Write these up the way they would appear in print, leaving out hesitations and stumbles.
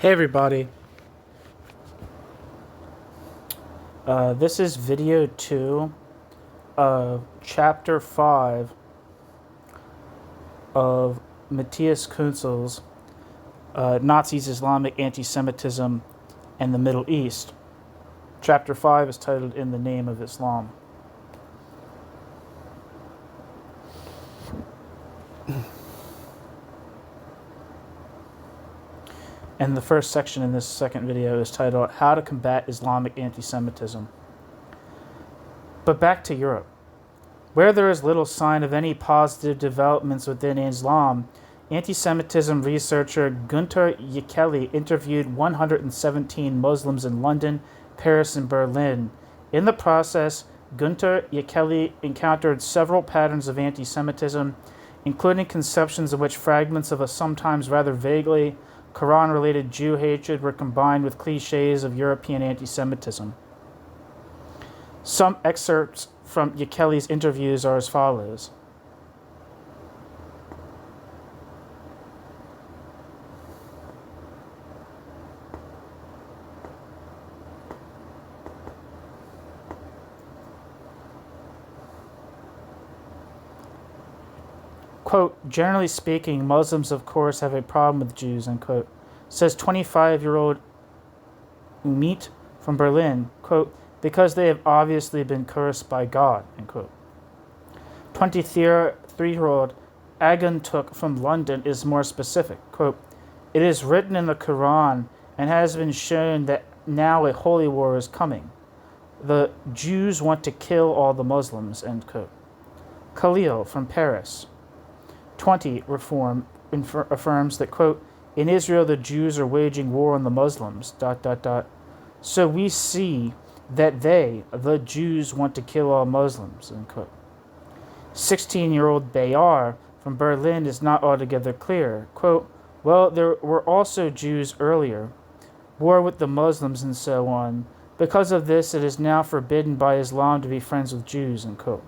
Hey everybody, this is video 2 of chapter 5 of Matthias Küntzel's Nazis, Islamic Antisemitism, and the Middle East. Chapter 5 is titled In the Name of Islam. And the first section in this second video is titled How to Combat Islamic Antisemitism. But back to Europe. Where there is little sign of any positive developments within Islam, anti-Semitism researcher Günter Jeckelli interviewed 117 Muslims in London, Paris, and Berlin. In the process, Günter Jeckelli encountered several patterns of anti-Semitism, including conceptions in which fragments of a sometimes rather vaguely Quran-related Jew hatred were combined with cliches of European anti-Semitism. Some excerpts from Jeckelli's interviews are as follows. Quote, generally speaking, Muslims, of course, have a problem with Jews, unquote, says 25-year-old Umit from Berlin, quote, because they have obviously been cursed by God, unquote. 23-year-old Aguntuk from London is more specific, quote, it is written in the Quran and has been shown that now a holy war is coming. The Jews want to kill all the Muslims, end quote. Khalil from Paris, 20, Reform affirms that, quote, in Israel the Jews are waging war on the Muslims, ... So we see that they, the Jews, want to kill all Muslims, end quote. 16-year-old Bayar from Berlin is not altogether clear. Quote, well, there were also Jews earlier, war with the Muslims and so on. Because of this, it is now forbidden by Islam to be friends with Jews, end quote.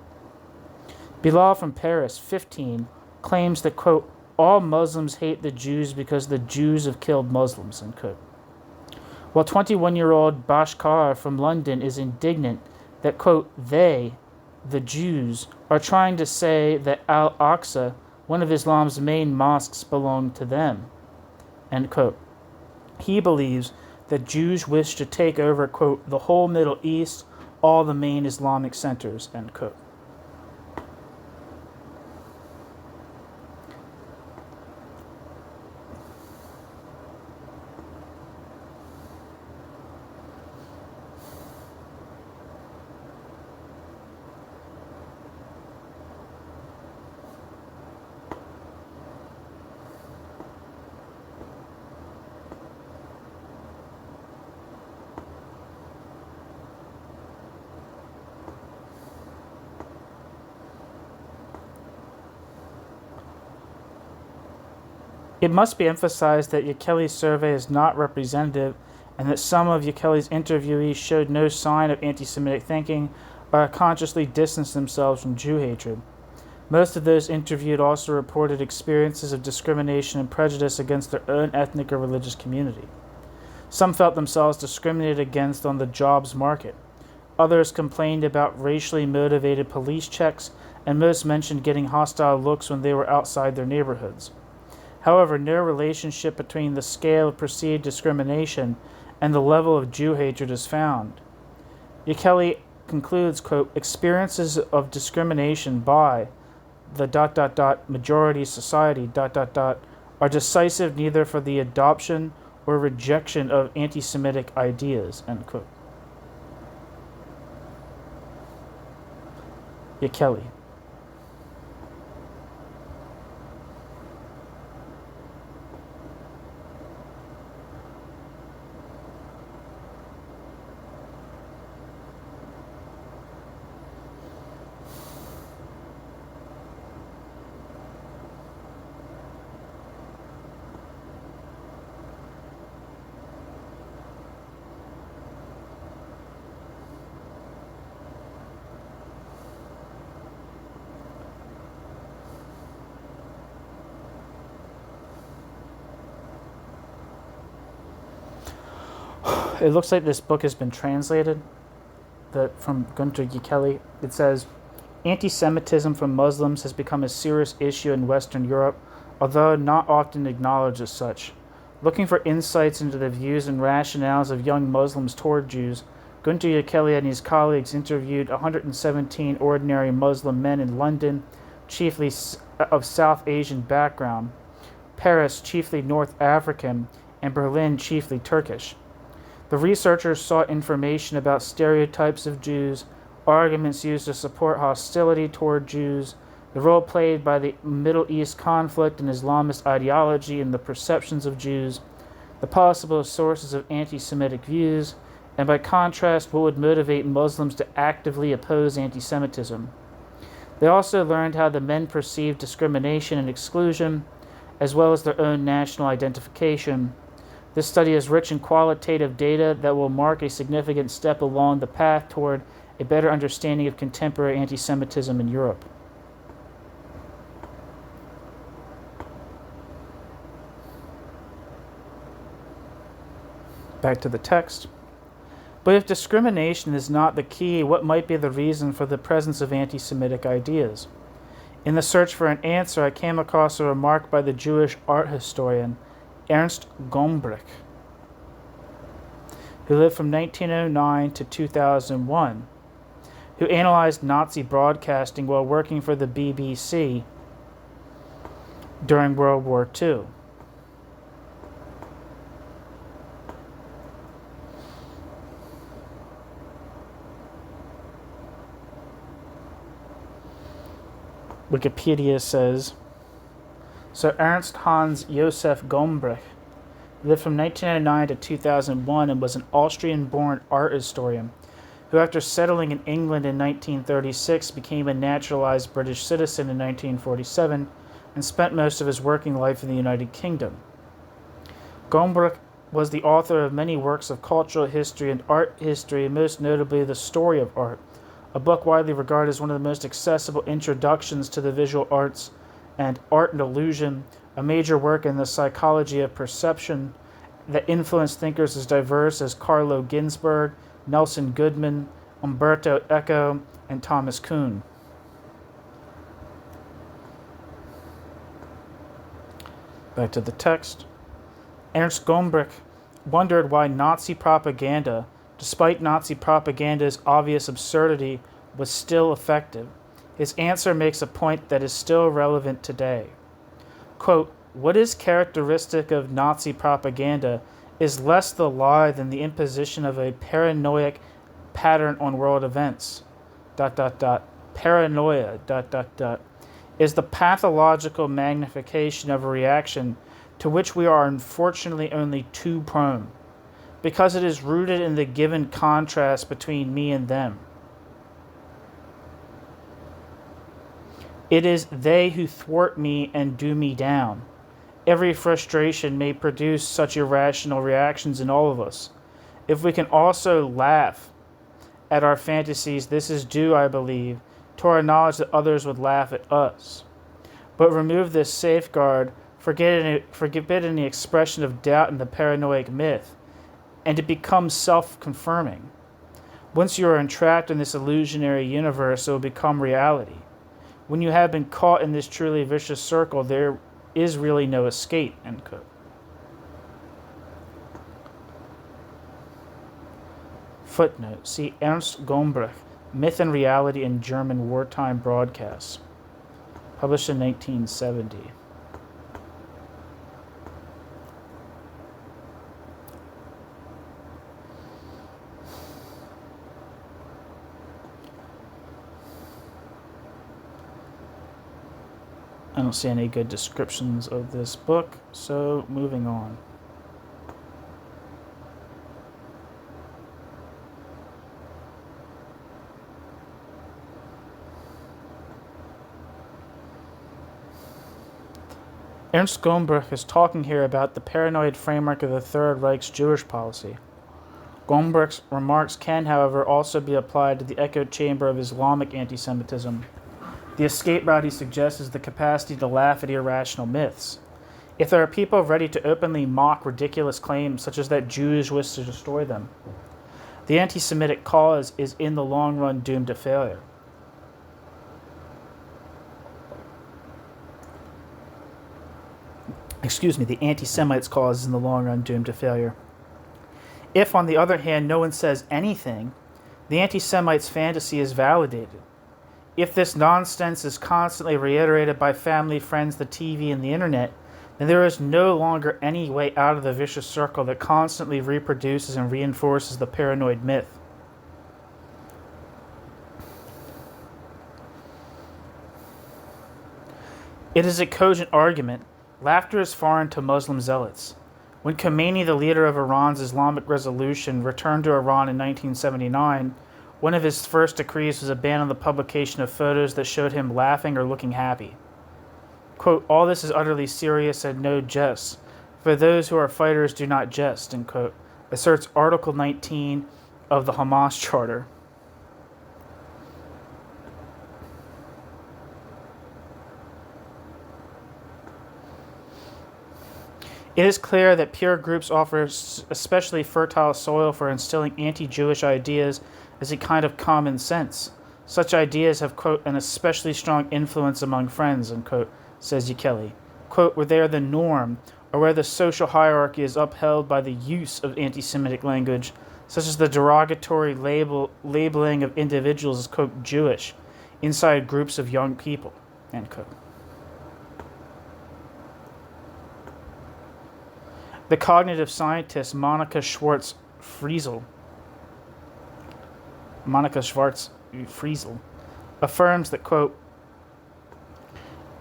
Bilal from Paris, 15, claims that, quote, all Muslims hate the Jews because the Jews have killed Muslims, end quote. While 21-year-old Bashkar from London is indignant that, quote, they, the Jews, are trying to say that Al-Aqsa, one of Islam's main mosques, belonged to them, end quote. He believes that Jews wish to take over, quote, the whole Middle East, all the main Islamic centers, end quote. It must be emphasized that Jeckelli's survey is not representative and that some of Jeckelli's interviewees showed no sign of anti-Semitic thinking or consciously distanced themselves from Jew hatred. Most of those interviewed also reported experiences of discrimination and prejudice against their own ethnic or religious community. Some felt themselves discriminated against on the jobs market. Others complained about racially motivated police checks, and most mentioned getting hostile looks when they were outside their neighborhoods. However, no relationship between the scale of perceived discrimination and the level of Jew hatred is found. Jeckelli concludes, quote, experiences of discrimination by the ... majority society ... are decisive neither for the adoption or rejection of anti-Semitic ideas, end quote. Jeckelli. It looks like this book has been translated from Küntzel Kelly. It says, anti-Semitism from Muslims has become a serious issue in Western Europe, although not often acknowledged as such. Looking for insights into the views and rationales of young Muslims toward Jews, Küntzel Kelly and his colleagues interviewed 117 ordinary Muslim men in London, chiefly of South Asian background, Paris, chiefly North African, and Berlin, chiefly Turkish. The researchers sought information about stereotypes of Jews, arguments used to support hostility toward Jews, the role played by the Middle East conflict and Islamist ideology in the perceptions of Jews, the possible sources of anti-Semitic views, and by contrast, what would motivate Muslims to actively oppose anti-Semitism. They also learned how the men perceived discrimination and exclusion, as well as their own national identification. This study is rich in qualitative data that will mark a significant step along the path toward a better understanding of contemporary anti-Semitism in Europe. Back to the text. But if discrimination is not the key, what might be the reason for the presence of anti-Semitic ideas? In the search for an answer, I came across a remark by the Jewish art historian Ernst Gombrich, who lived from 1909 to 2001, who analyzed Nazi broadcasting while working for the BBC during World War II. Wikipedia says, Sir Ernst Hans Josef Gombrich lived from 1909 to 2001 and was an Austrian-born art historian who, after settling in England in 1936, became a naturalized British citizen in 1947 and spent most of his working life in the United Kingdom. Gombrich was the author of many works of cultural history and art history, most notably The Story of Art, a book widely regarded as one of the most accessible introductions to the visual arts, and Art and Illusion, a major work in the psychology of perception that influenced thinkers as diverse as Carlo Ginzburg, Nelson Goodman, Umberto Eco, and Thomas Kuhn. Back to the text. Ernst Gombrich wondered why Nazi propaganda, despite Nazi propaganda's obvious absurdity, was still effective. His answer makes a point that is still relevant today. Quote, what is characteristic of Nazi propaganda is less the lie than the imposition of a paranoid pattern on world events. ... Paranoia ... is the pathological magnification of a reaction to which we are unfortunately only too prone, because it is rooted in the given contrast between me and them. It is they who thwart me and do me down. Every frustration may produce such irrational reactions in all of us. If we can also laugh at our fantasies, this is due, I believe, to our knowledge that others would laugh at us. But remove this safeguard, forbidding the expression of doubt in the paranoid myth, and it becomes self-confirming. Once you are entrapped in this illusionary universe, it will become reality. When you have been caught in this truly vicious circle, there is really no escape. End quote. Footnote. See Ernst Gombrich, Myth and Reality in German Wartime Broadcasts. Published in 1970. I don't see any good descriptions of this book, so moving on. Ernst Gombrich is talking here about the paranoid framework of the Third Reich's Jewish policy. Gombrich's remarks can, however, also be applied to the echo chamber of Islamic antisemitism. The escape route he suggests is the capacity to laugh at irrational myths. If there are people ready to openly mock ridiculous claims such as that Jews wish to destroy them, the anti-Semitic cause is in the long run doomed to failure. The anti-Semites' cause is in the long run doomed to failure. If, on the other hand, no one says anything, the anti-Semites' fantasy is validated. If this nonsense is constantly reiterated by family, friends, the TV, and the internet, then there is no longer any way out of the vicious circle that constantly reproduces and reinforces the paranoid myth. It is a cogent argument. Laughter is foreign to Muslim zealots. When Khomeini, the leader of Iran's Islamic Revolution, returned to Iran in 1979, one of his first decrees was a ban on the publication of photos that showed him laughing or looking happy. Quote, all this is utterly serious and no jest. For those who are fighters do not jest, end quote, asserts Article 19 of the Hamas Charter. It is clear that pure groups offer especially fertile soil for instilling anti-Jewish ideas as a kind of common sense. Such ideas have, quote, an especially strong influence among friends, end quote, says Ukeli. Quote, where they are the norm, or where the social hierarchy is upheld by the use of anti-Semitic language, such as the derogatory labeling of individuals as, quote, Jewish, inside groups of young people, end quote. The cognitive scientist Monica Schwartz-Friesel affirms that, quote,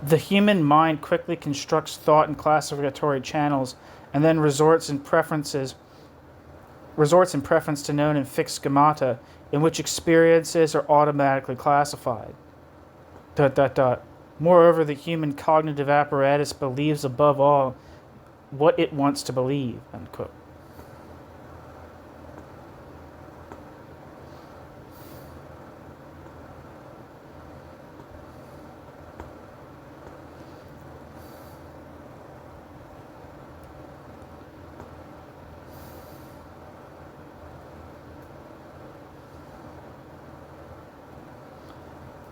the human mind quickly constructs thought and classificatory channels and then resorts in preference to known and fixed schemata in which experiences are automatically classified. ... Moreover, the human cognitive apparatus believes above all what it wants to believe, end quote.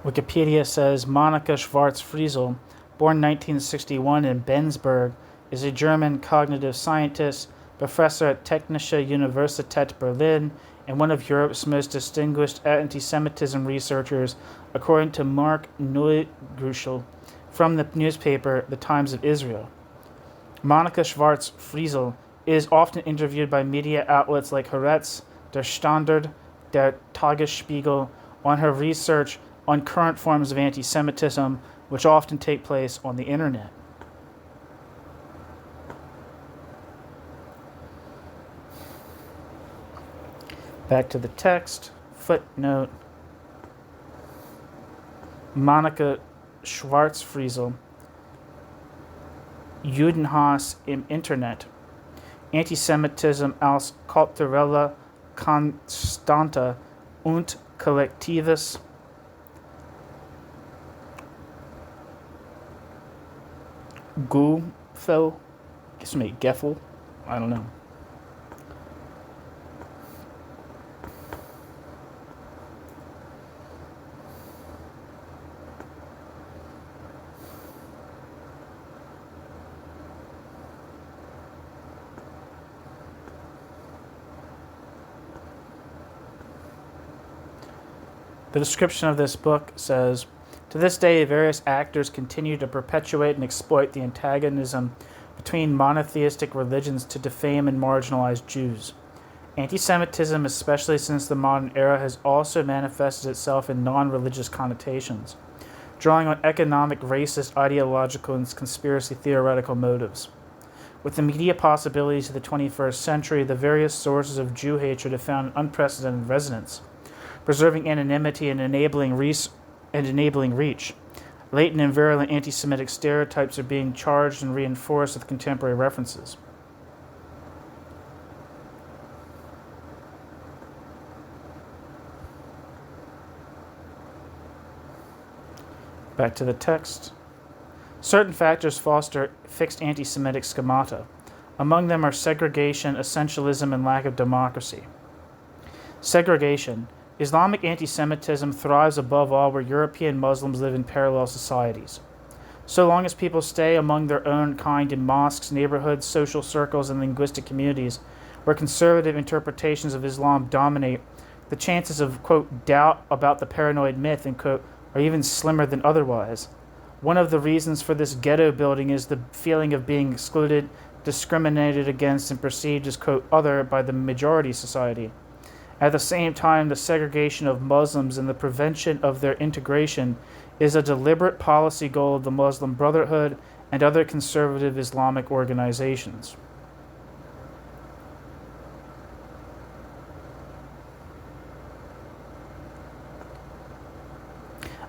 Wikipedia says Monica Schwartz-Friesel, born 1961 in Bensberg, is a German cognitive scientist, professor at Technische Universität Berlin, and one of Europe's most distinguished anti-Semitism researchers, according to Mark Neugrushel from the newspaper The Times of Israel. Monica Schwartz-Friesel is often interviewed by media outlets like Haaretz, Der Standard, Der Tagesspiegel on her research on current forms of anti-Semitism, which often take place on the internet. Back to the text. Footnote. Monica Schwartz-Friesel. Judenhass im Internet. Antisemitism als kulturelle Konstante und kollektives Gefühl, I don't know. The description of this book says, to this day, various actors continue to perpetuate and exploit the antagonism between monotheistic religions to defame and marginalize Jews. Anti-Semitism, especially since the modern era, has also manifested itself in non-religious connotations, drawing on economic, racist, ideological, and conspiracy theoretical motives. With the media possibilities of the 21st century, the various sources of Jew hatred have found unprecedented resonance, preserving anonymity and enabling reach. Latent and virulent anti-Semitic stereotypes are being charged and reinforced with contemporary references. Back to the text. Certain factors foster fixed anti-Semitic schemata. Among them are segregation, essentialism, and lack of democracy. Segregation. Islamic anti-Semitism thrives above all where European Muslims live in parallel societies. So long as people stay among their own kind in mosques, neighborhoods, social circles, and linguistic communities where conservative interpretations of Islam dominate, the chances of, quote, doubt about the paranoid myth, end quote, are even slimmer than otherwise. One of the reasons for this ghetto building is the feeling of being excluded, discriminated against, and perceived as, quote, other by the majority society. At the same time, the segregation of Muslims and the prevention of their integration is a deliberate policy goal of the Muslim Brotherhood and other conservative Islamic organizations.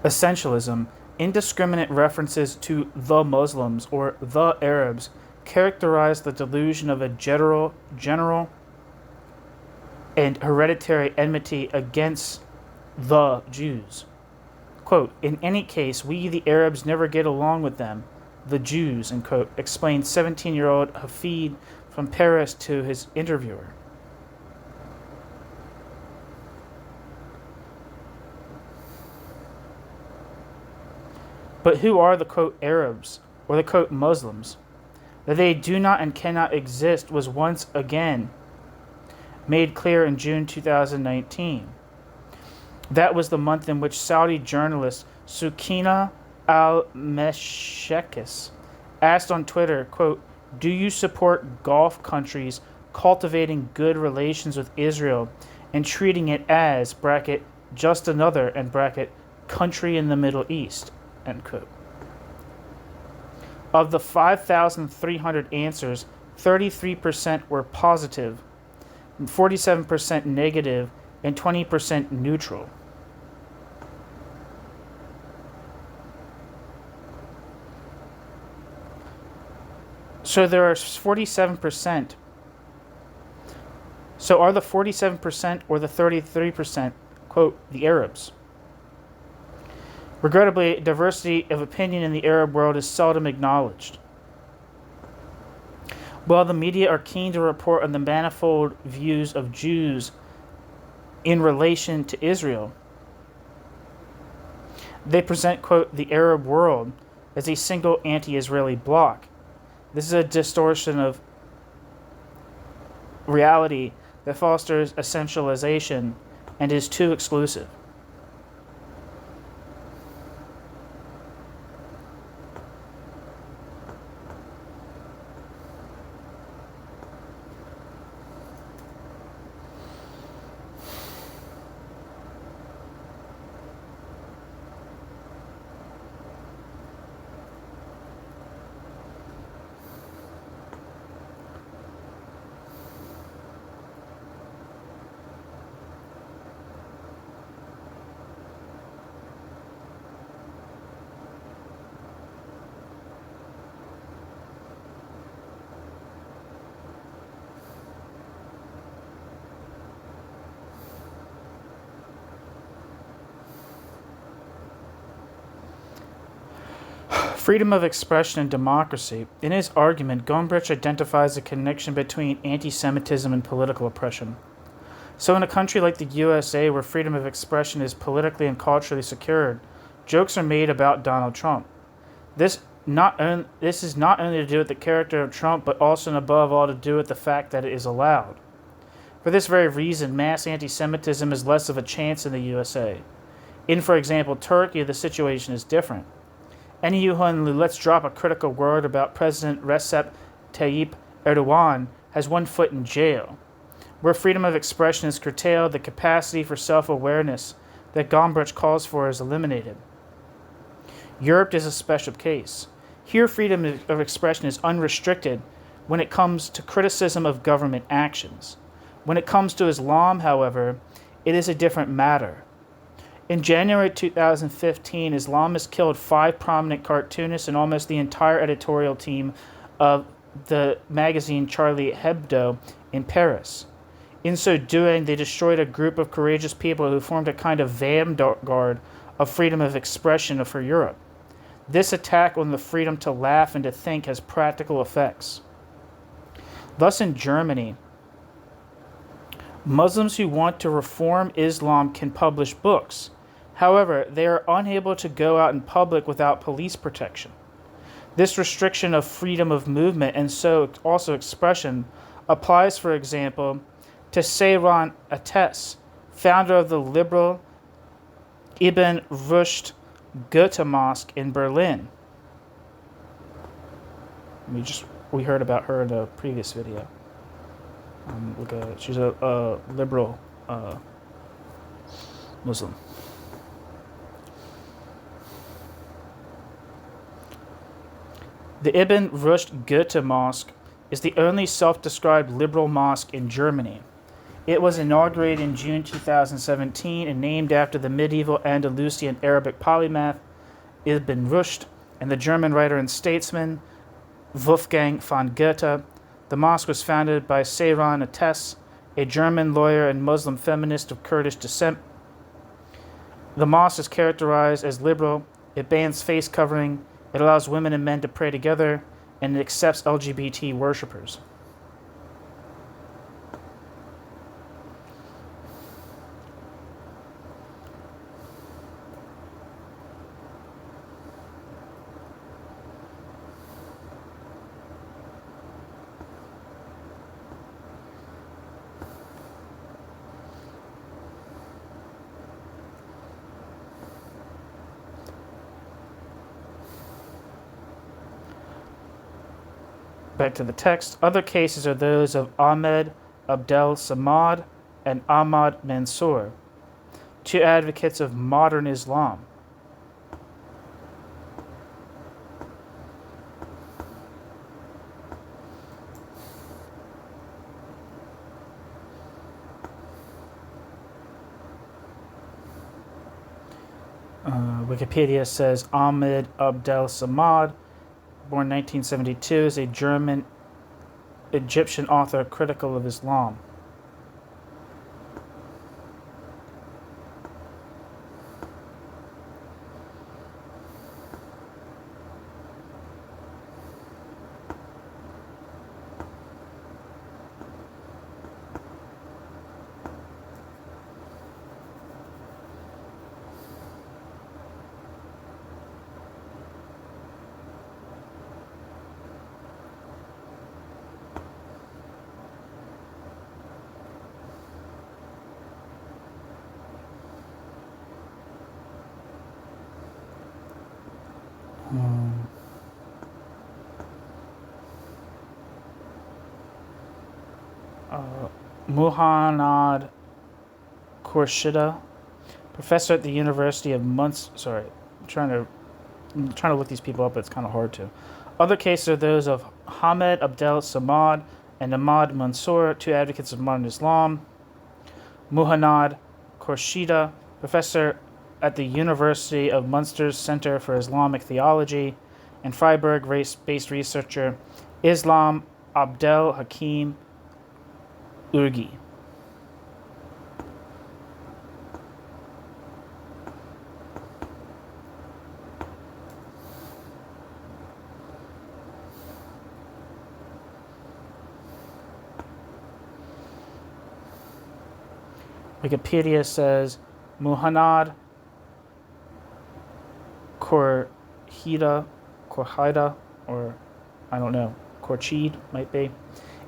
Essentialism. Indiscriminate references to the Muslims or the Arabs characterize the delusion of a general and hereditary enmity against the Jews. Quote, in any case, we the Arabs never get along with them, the Jews, end quote, explained 17-year-old Hafid from Paris to his interviewer. But who are the, quote, Arabs or the, quote, Muslims? That they do not and cannot exist was once again made clear in June 2019. That was the month in which Saudi journalist Sukina al-Meshekis asked on Twitter, quote, do you support Gulf countries cultivating good relations with Israel and treating it as, bracket, just another, end bracket, country in the Middle East, end quote. Of the 5,300 answers, 33% were positive, 47% negative, and 20% neutral. So there are 47%. So are the 47% or the 33%, quote, the Arabs? Regrettably, diversity of opinion in the Arab world is seldom acknowledged. While the media are keen to report on the manifold views of Jews in relation to Israel, they present, quote, the Arab world as a single anti-Israeli bloc. This is a distortion of reality that fosters essentialization and is too exclusive. Freedom of expression and democracy. In his argument, Gombrich identifies a connection between anti-Semitism and political oppression. So in a country like the USA, where freedom of expression is politically and culturally secured, jokes are made about Donald Trump. This is not only to do with the character of Trump, but also and above all to do with the fact that it is allowed. For this very reason, mass anti-Semitism is less of a chance in the USA. In, for example, Turkey, the situation is different. Anyone who lets drop a critical word about President Recep Tayyip Erdogan has one foot in jail. Where freedom of expression is curtailed, the capacity for self-awareness that Gombrich calls for is eliminated. Europe is a special case. Here, freedom of expression is unrestricted when it comes to criticism of government actions. When it comes to Islam, however, it is a different matter. In January 2015, Islamists killed 5 prominent cartoonists and almost the entire editorial team of the magazine Charlie Hebdo in Paris. In so doing, they destroyed a group of courageous people who formed a kind of vanguard of freedom of expression for Europe. This attack on the freedom to laugh and to think has practical effects. Thus, in Germany, Muslims who want to reform Islam can publish books. However, they are unable to go out in public without police protection. This restriction of freedom of movement and so also expression applies, for example, to Seyran Ates, founder of the liberal Ibn Rushd Goethe Mosque in Berlin. We heard about her in a previous video. She's a liberal Muslim. The Ibn Rushd Goethe Mosque is the only self-described liberal mosque in Germany. It was inaugurated in June 2017 and named after the medieval Andalusian Arabic polymath Ibn Rushd and the German writer and statesman Wolfgang von Goethe. The mosque was founded by Seyran Ates, a German lawyer and Muslim feminist of Kurdish descent. The mosque is characterized as liberal. It bans face covering. It allows women and men to pray together, and it accepts LGBT worshippers. Back to the text. Other cases are those of Ahmed Abdel Samad and Ahmad Mansour, two advocates of modern Islam. Wikipedia says Ahmed Abdel Samad, born 1972, is a German Egyptian author critical of Islam. Muhannad Khurshida, professor at the University of Munster. I'm trying to look these people up, but it's kind of hard to. Other cases are those of Hamed Abdel Samad and Ahmad Mansour, two advocates of modern Islam. Muhannad Khurshida, professor at the University of Munster's Center for Islamic Theology, and Freiburg race-based researcher Islam Abdel Hakim Urgi. Wikipedia says Muhannad Khurshida, or I don't know, Khurshid might be,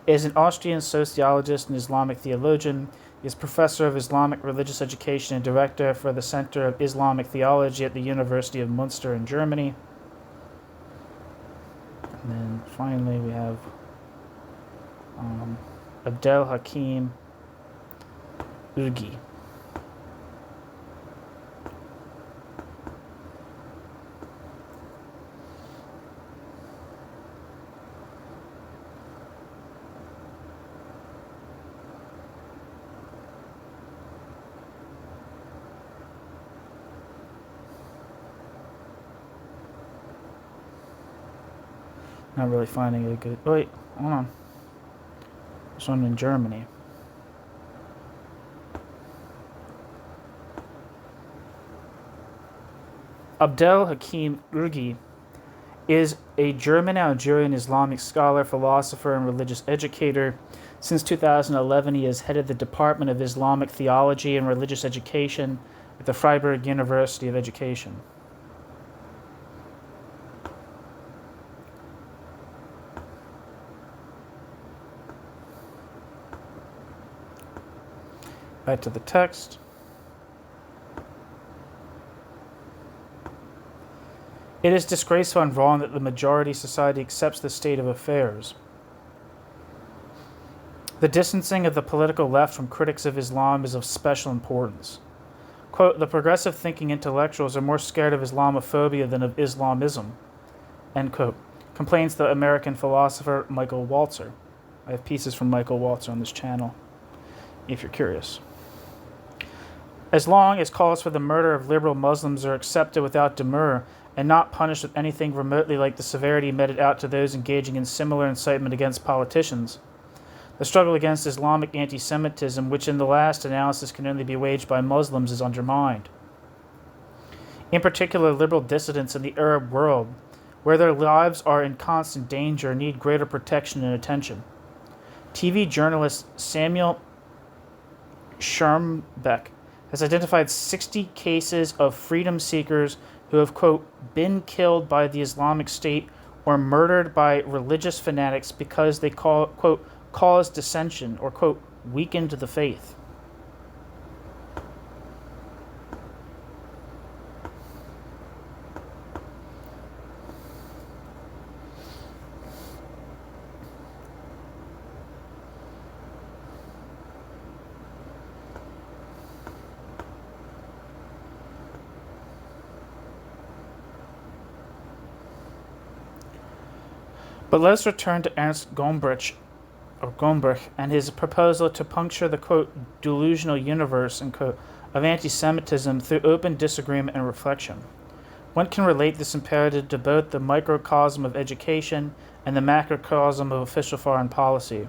is an Austrian sociologist and Islamic theologian. He is professor of Islamic religious education and director for the Center of Islamic Theology at the University of Munster in Germany. And then finally we have Abdel Hakim Urgi. Not really finding a good. Wait, hold on. This one in Germany. Abdel Hakim Urgi is a German-Algerian Islamic scholar, philosopher, and religious educator. Since 2011, he has headed the Department of Islamic Theology and Religious Education at the Freiburg University of Education. Back to the text. It is disgraceful and wrong that the majority society accepts this state of affairs. The distancing of the political left from critics of Islam is of special importance. Quote, the progressive thinking intellectuals are more scared of Islamophobia than of Islamism, end quote, complains the American philosopher Michael Walzer. I have pieces from Michael Walzer on this channel, if you're curious. As long as calls for the murder of liberal Muslims are accepted without demur and not punished with anything remotely like the severity meted out to those engaging in similar incitement against politicians, the struggle against Islamic antisemitism, which in the last analysis can only be waged by Muslims, is undermined. In particular, liberal dissidents in the Arab world, where their lives are in constant danger, need greater protection and attention. TV journalist Samuel Schermbeck has identified 60 cases of freedom seekers who have, quote, been killed by the Islamic State or murdered by religious fanatics because they quote, caused dissension or, quote, weakened the faith. But let us return to Ernst Gombrich and his proposal to puncture the, quote, delusional universe, end quote, of anti-Semitism through open disagreement and reflection. One can relate this imperative to both the microcosm of education and the macrocosm of official foreign policy.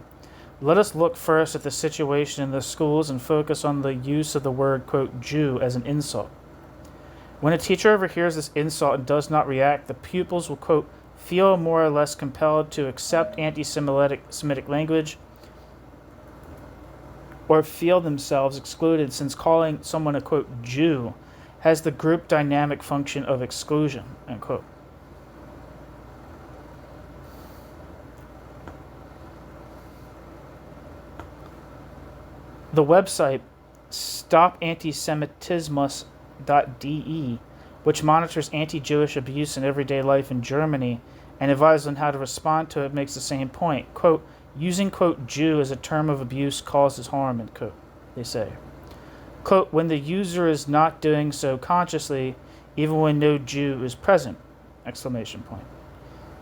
Let us look first at the situation in the schools and focus on the use of the word, quote, Jew as an insult. When a teacher overhears this insult and does not react, the pupils will, quote, feel more or less compelled to accept anti-Semitic language or feel themselves excluded, since calling someone a, quote, Jew has the group dynamic function of exclusion, end quote. The website stopantisemitismus.de, which monitors anti-Jewish abuse in everyday life in Germany and advises on how to respond to it, makes the same point. Quote, using, quote, Jew as a term of abuse causes harm, end quote, they say. Quote, when the user is not doing so consciously, even when no Jew is present, exclamation point.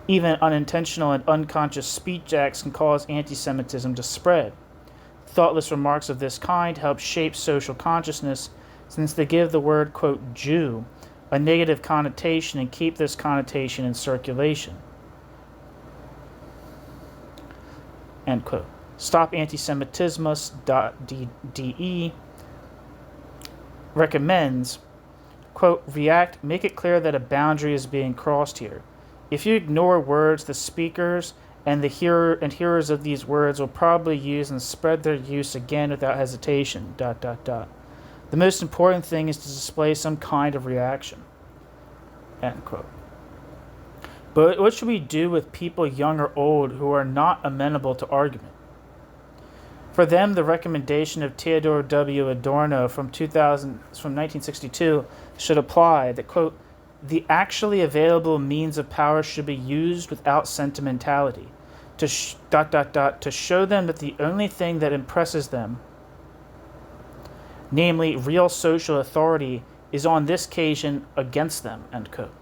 Even unintentional and unconscious speech acts can cause anti-Semitism to spread. Thoughtless remarks of this kind help shape social consciousness, since they give the word, quote, Jew a negative connotation and keep this connotation in circulation. End quote. Stopantisemitismus.de recommends, quote, react, make it clear that a boundary is being crossed here. If you ignore words, the speakers and the hearers of these words will probably use and spread their use again without hesitation, ... The most important thing is to display some kind of reaction, end quote. But what should we do with people young or old who are not amenable to argument? For them, the recommendation of Theodor W. Adorno from 1962 should apply that, quote, the actually available means of power should be used without sentimentality, to show them that the only thing that impresses them, namely real social authority, is on this occasion against them, end quote.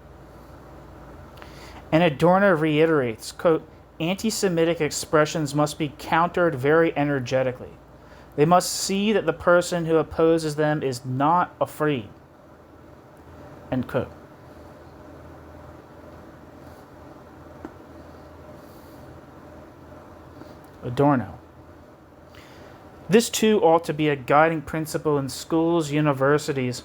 And Adorno reiterates, quote, anti-Semitic expressions must be countered very energetically. They must see that the person who opposes them is not afraid, end quote. Adorno. This too ought to be a guiding principle in schools, universities,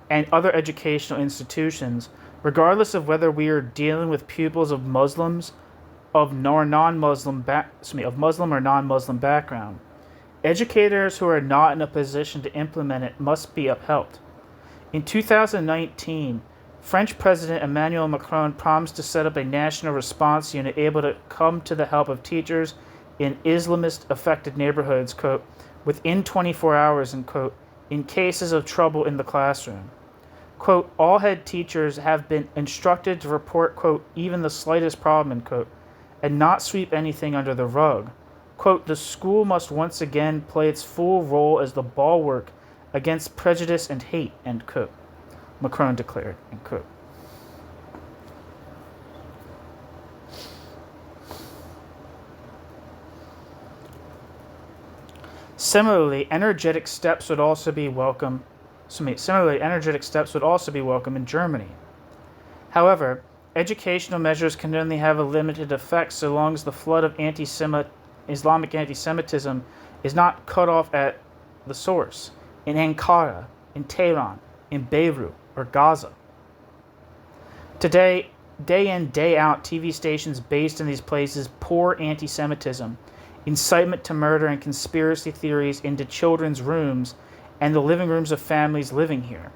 and other educational institutions, Regardless of whether we are dealing with pupils of Muslims of non-Muslim of Muslim or non-Muslim background, educators who are not in a position to implement it must be upheld. In 2019, French President Emmanuel Macron promised to set up a national response unit able to come to the help of teachers in Islamist-affected neighborhoods, quote, within 24 hours, and quote, in cases of trouble in the classroom. Quote, all head teachers have been instructed to report, quote, even the slightest problem, end quote, and not sweep anything under the rug. Quote, the school must once again play its full role as the bulwark against prejudice and hate, end quote, Macron declared, end quote. Similarly, energetic steps would also be welcome in Germany. However, educational measures can only have a limited effect so long as the flood of Islamic antisemitism is not cut off at the source, in Ankara, in Tehran, in Beirut, or Gaza. Today, day in, day out, TV stations based in these places pour anti-Semitism, incitement to murder, and conspiracy theories into children's rooms and the living rooms of families living here.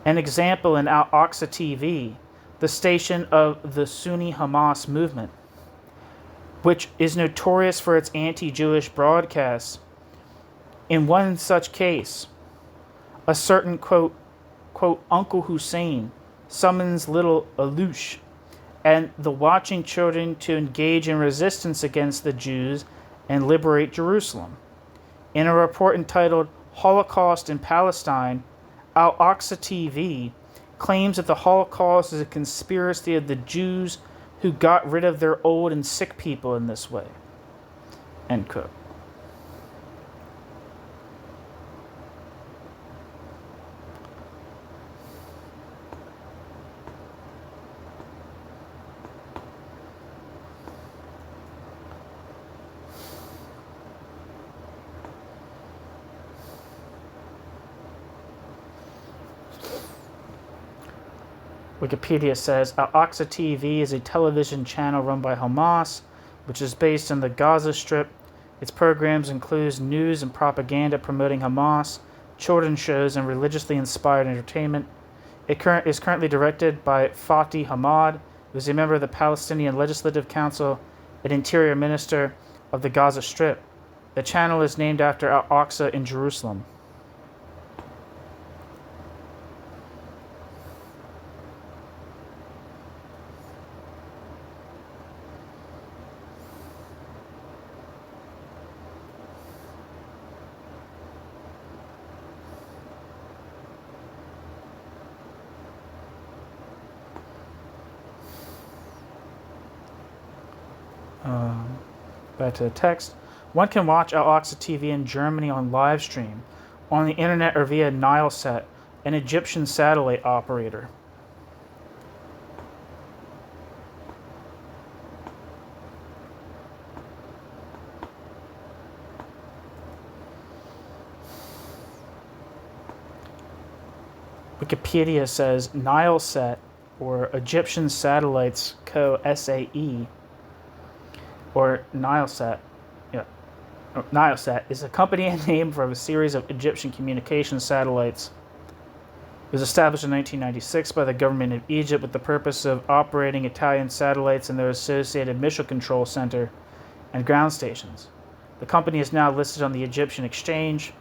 An example in Al-Aqsa TV, the station of the Sunni Hamas movement, which is notorious for its anti-Jewish broadcasts. In one such case, a certain, quote, Uncle Hussein summons little Alush and the watching children to engage in resistance against the Jews and liberate Jerusalem. In a report entitled Holocaust in Palestine, Al-Aqsa TV claims that the Holocaust is a conspiracy of the Jews who got rid of their old and sick people in this way. End quote. Wikipedia says Al-Aqsa TV is a television channel run by Hamas, which is based in the Gaza Strip. Its programs include news and propaganda promoting Hamas, children's shows, and religiously inspired entertainment. It is currently directed by Fatih Hamad, who is a member of the Palestinian Legislative Council and Interior Minister of the Gaza Strip. The channel is named after Al-Aqsa in Jerusalem. Back to the text. One can watch Al-Aqsa TV in Germany on live stream, on the internet, or via Nilesat, an Egyptian satellite operator. Wikipedia says Nilesat, or Egyptian Satellites Co. SAE, or Nilesat, Nilesat is a company name for a series of Egyptian communication satellites. It was established in 1996 by the government of Egypt with the purpose of operating Italian satellites and their associated mission control center and ground stations. The company is now listed on the Egyptian exchange.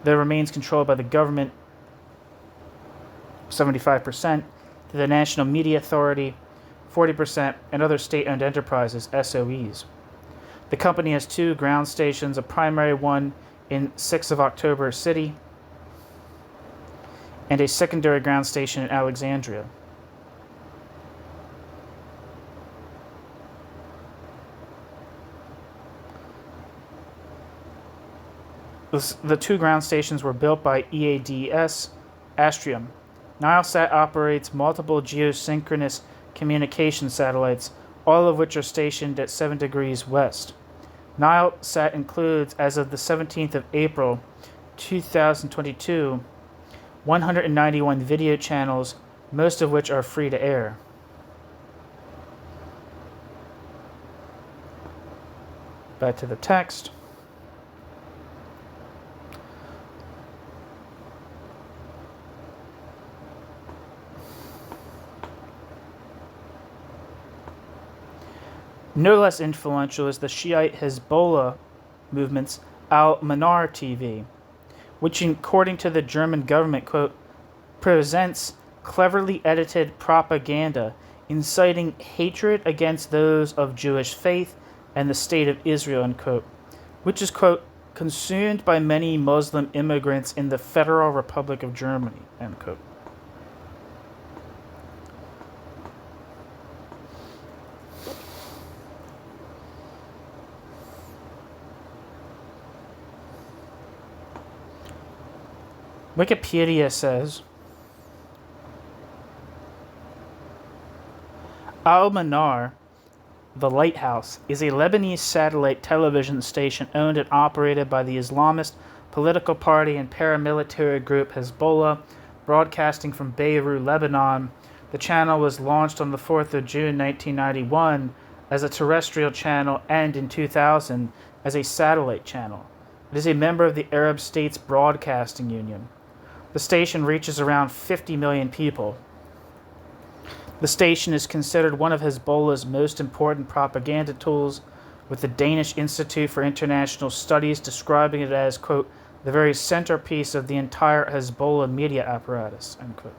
Though remains controlled by the government 75%, to the National Media Authority 40%, and other state-owned enterprises, SOEs. The company has two ground stations, a primary one in 6th of October City and a secondary ground station in Alexandria. The two ground stations were built by EADS Astrium. Nilesat operates multiple geosynchronous communication satellites, all of which are stationed at 7 degrees west. Nilesat includes, as of the 17th of April 2022, 191 video channels, most of which are free to air. Back to the text. No less influential is the Shiite Hezbollah movement's Al-Manar TV, which, according to the German government, quote, presents cleverly edited propaganda inciting hatred against those of Jewish faith and the state of Israel, unquote, which is, quote, consumed by many Muslim immigrants in the Federal Republic of Germany, end quote. Wikipedia says, Al-Manar, the Lighthouse, is a Lebanese satellite television station owned and operated by the Islamist political party and paramilitary group Hezbollah, broadcasting from Beirut, Lebanon. The channel was launched on the 4th of June 1991 as a terrestrial channel and in 2000 as a satellite channel. It is a member of the Arab States Broadcasting Union. The station reaches around 50 million people. The station is considered one of Hezbollah's most important propaganda tools, with the Danish Institute for International Studies describing it as, quote, the very centerpiece of the entire Hezbollah media apparatus, end quote.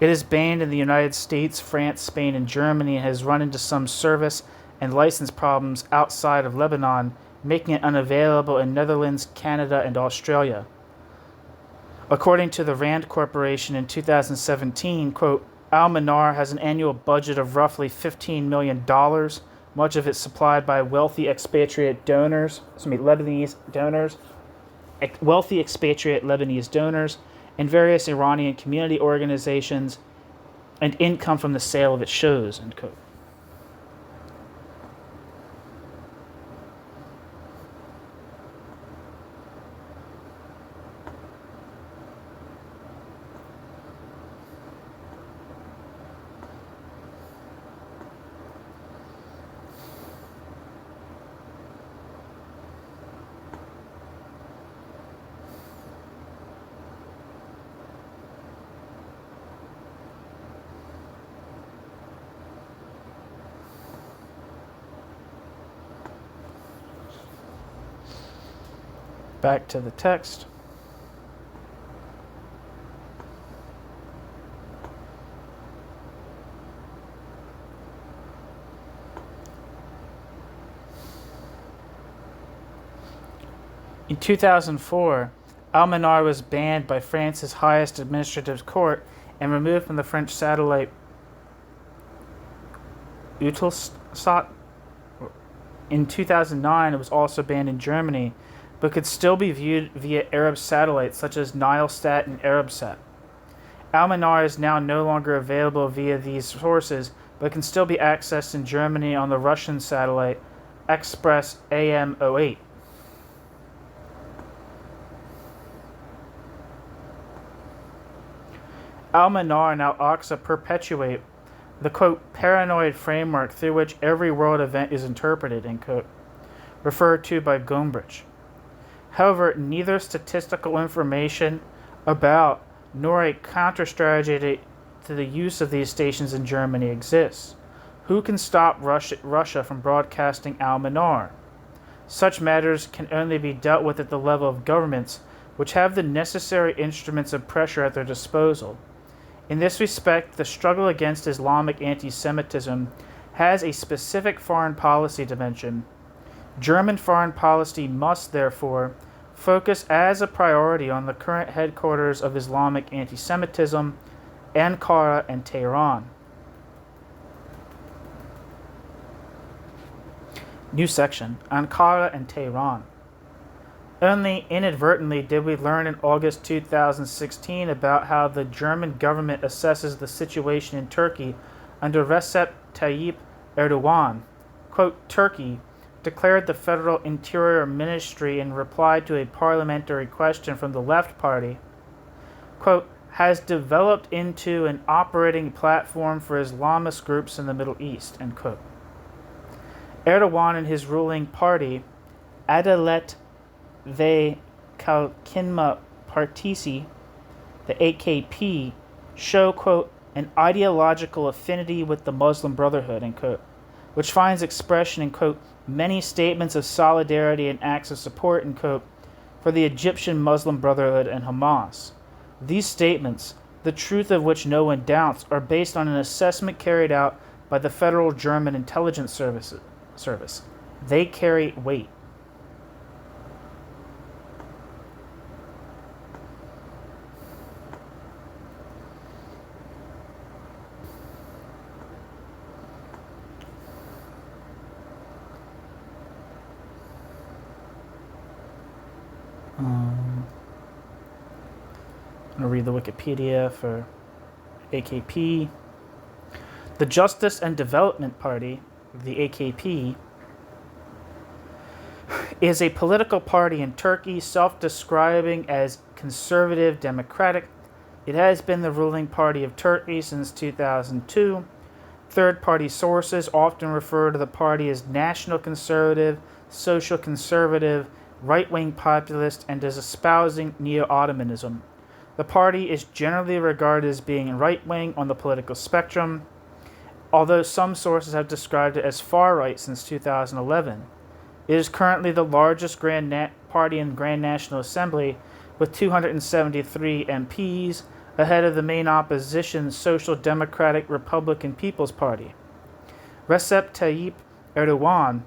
It is banned in the United States, France, Spain, and Germany, and has run into some service and license problems outside of Lebanon, making it unavailable in Netherlands, Canada, and Australia. According to the Rand Corporation in 2017, quote, Al-Manar has an annual budget of roughly $15 million, much of it supplied by wealthy expatriate Lebanese donors, and various Iranian community organizations, and income from the sale of its shows, end quote. Back to the text. In 2004, Al-Manar was banned by France's highest administrative court and removed from the French satellite Eutelsat. In 2009, it was also banned in Germany, but could still be viewed via Arab satellites such as Nilesat and Arabsat. Al-Manar is now no longer available via these sources, but can still be accessed in Germany on the Russian satellite Express AM08. Al-Manar and Al-Aqsa perpetuate the, quote, paranoid framework through which every world event is interpreted, end quote, referred to by Gombrich. However, neither statistical information about nor a counter-strategy to the use of these stations in Germany exists. Who can stop Russia from broadcasting Al-Manar? Such matters can only be dealt with at the level of governments, which have the necessary instruments of pressure at their disposal. In this respect, the struggle against Islamic antisemitism has a specific foreign policy dimension. German foreign policy must, therefore, focus as a priority on the current headquarters of Islamic antisemitism, Ankara and Tehran. New section, Ankara and Tehran. Only inadvertently did we learn in August 2016 about how the German government assesses the situation in Turkey under Recep Tayyip Erdogan. Quote, Turkey declared the Federal Interior Ministry in reply to a parliamentary question from the Left Party, quote, has developed into an operating platform for Islamist groups in the Middle East, end quote. Erdogan and his ruling party, Adalet ve Kalkınma Partisi, the AKP, show, quote, an ideological affinity with the Muslim Brotherhood, end quote, which finds expression in, quote, many statements of solidarity and acts of support, end quote, for the Egyptian Muslim Brotherhood and Hamas. These statements, the truth of which no one doubts, are based on an assessment carried out by the Federal German Intelligence Service. They carry weight. I'm going to read the Wikipedia for AKP. The Justice and Development Party, the AKP, is a political party in Turkey self-describing as conservative democratic. It has been the ruling party of Turkey since 2002. Third-party sources often refer to the party as national conservative, social conservative, right-wing populist, and as espousing neo-Ottomanism. The party is generally regarded as being right-wing on the political spectrum, although some sources have described it as far-right since 2011. It is currently the largest party in the Grand National Assembly, with 273 MPs, ahead of the main opposition Social Democratic Republican People's Party. Recep Tayyip Erdogan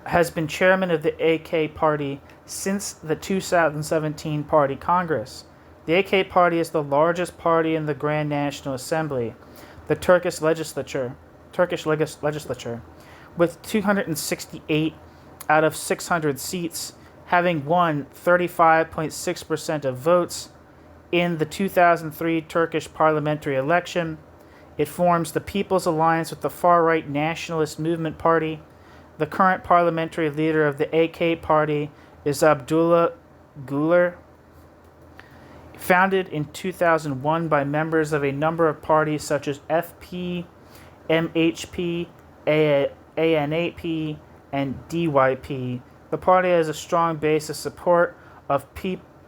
has been chairman of the AK Party since the 2017 Party Congress. The AK Party is the largest party in the Grand National Assembly, the Turkish legislature, with 268 out of 600 seats, having won 35.6% of votes in the 2003 Turkish parliamentary election. It forms the People's Alliance with the far-right Nationalist Movement Party. The current parliamentary leader of the AK Party is Abdullah Güler. Founded in 2001 by members of a number of parties such as FP, MHP, ANAP, and DYP, the party has a strong base of support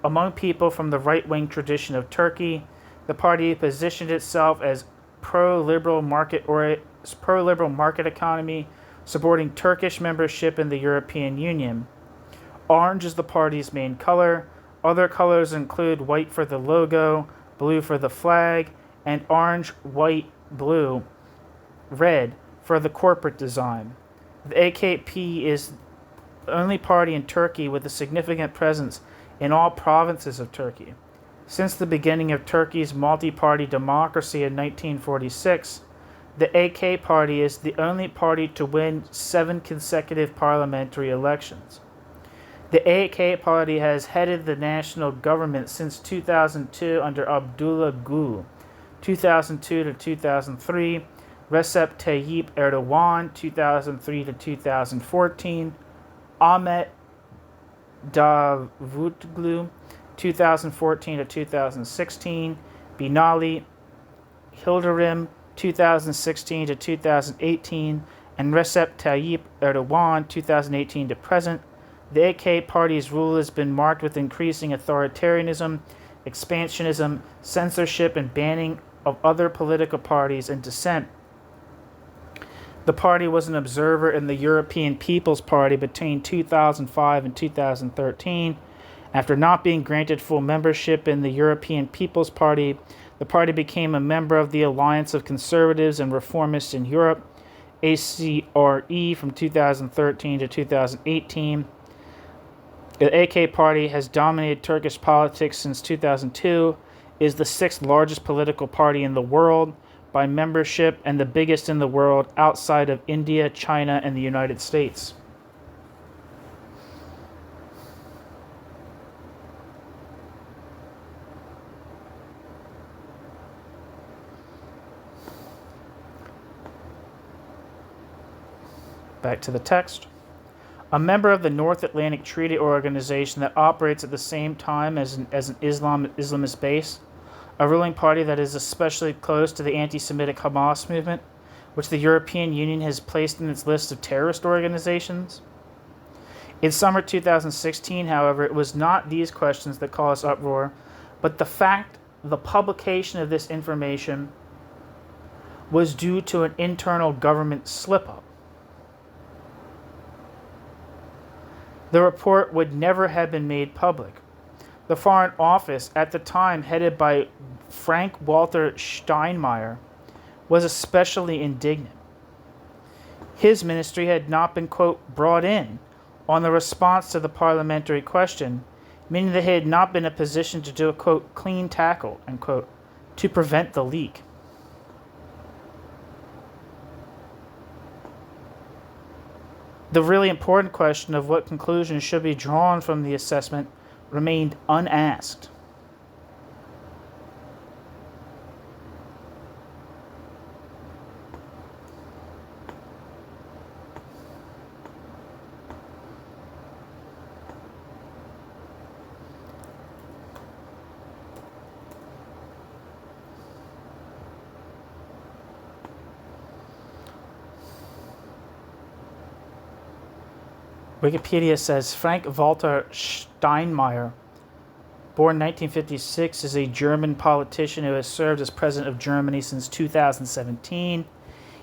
among people from the right-wing tradition of Turkey. The party positioned itself as pro-liberal market economy, supporting Turkish membership in the European Union. Orange is the party's main color. Other colors include white for the logo, blue for the flag, and orange, white, blue, red for the corporate design. The AKP is the only party in Turkey with a significant presence in all provinces of Turkey. Since the beginning of Turkey's multi-party democracy in 1946, the AK Party is the only party to win 7 consecutive parliamentary elections. The AK Party has headed the national government since 2002 under Abdullah Gül, 2002 to 2003, Recep Tayyip Erdogan, 2003 to 2014, Ahmet Davutoglu, 2014 to 2016, Binali Yildirim, 2016 to 2018, and Recep Tayyip Erdogan, 2018 to present. The AK Party's rule has been marked with increasing authoritarianism, expansionism, censorship, and banning of other political parties and dissent. The party was an observer in the European People's Party between 2005 and 2013. After not being granted full membership in the European People's Party, the party became a member of the Alliance of Conservatives and Reformists in Europe, ACRE, from 2013 to 2018. The AK Party has dominated Turkish politics since 2002, is the 6th largest political party in the world by membership and the biggest in the world outside of India, China, and the United States. Back to the text. a member of the North Atlantic Treaty Organization that operates at the same time as an Islamist base, a ruling party that is especially close to the anti-Semitic Hamas movement, which the European Union has placed in its list of terrorist organizations. In summer 2016, however, it was not these questions that caused uproar, but the publication of this information was due to an internal government slip-up. The report would never have been made public. The Foreign Office, at the time headed by Frank Walter Steinmeier, was especially indignant. His ministry had not been, quote, brought in on the response to the parliamentary question, meaning they had not been in a position to do a, quote, clean tackle, unquote, to prevent the leak. The really important question of what conclusions should be drawn from the assessment remained unasked. Wikipedia says Frank Walter Steinmeier, born 1956, is a German politician who has served as president of Germany since 2017.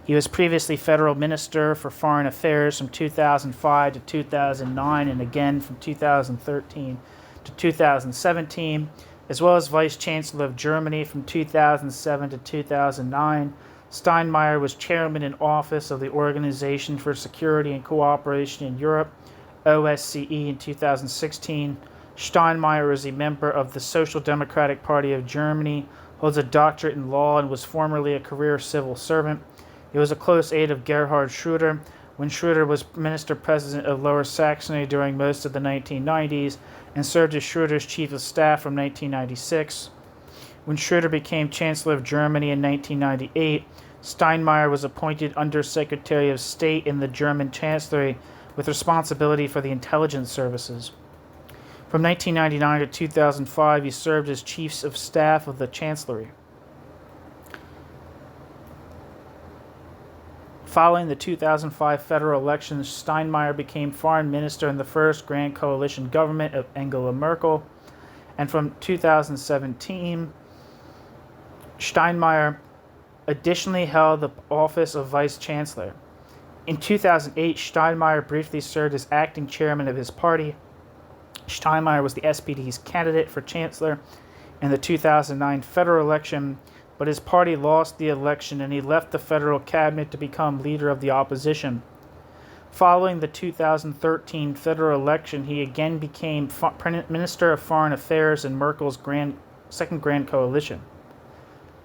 He was previously federal minister for foreign affairs from 2005 to 2009 and again from 2013 to 2017, as well as vice chancellor of Germany from 2007 to 2009. Steinmeier was chairman in office of the Organization for Security and Cooperation in Europe, OSCE, in 2016. Steinmeier is a member of the Social Democratic Party of Germany, holds a doctorate in law, and was formerly a career civil servant. He was a close aide of Gerhard Schröder when Schröder was minister-president of Lower Saxony during most of the 1990s, and served as Schröder's chief of staff from 1996. When Schröder became Chancellor of Germany in 1998, Steinmeier was appointed Under-Secretary of State in the German Chancellery with responsibility for the intelligence services. From 1999 to 2005, he served as Chief of Staff of the Chancellery. Following the 2005 federal elections, Steinmeier became foreign minister in the first Grand Coalition government of Angela Merkel, and from 2017, Steinmeier additionally held the office of Vice Chancellor. In 2008, Steinmeier briefly served as acting chairman of his party. Steinmeier was the SPD's candidate for Chancellor in the 2009 federal election, but his party lost the election and he left the federal cabinet to become leader of the opposition. Following the 2013 federal election, he again became Minister of Foreign Affairs in Merkel's second Grand Coalition.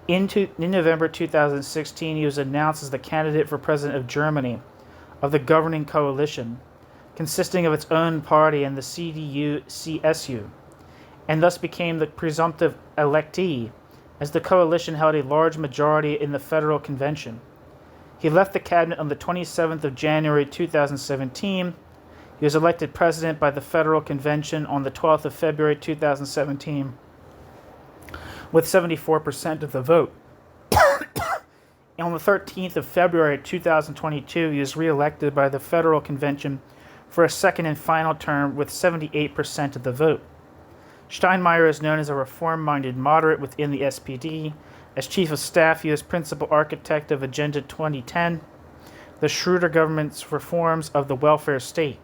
In November 2016, he was announced as the candidate for president of Germany, of the governing coalition, consisting of its own party and the CDU-CSU, and thus became the presumptive electee, as the coalition held a large majority in the federal convention. He left the cabinet on the 27th of January 2017. He was elected president by the federal convention on the 12th of February 2017 with 74% of the vote. And on the 13th of February 2022, he was re-elected by the federal convention for a second and final term with 78% of the vote. Steinmeier is known as a reform-minded moderate within the SPD. As chief of staff, he was principal architect of Agenda 2010, the Schröder government's reforms of the welfare state.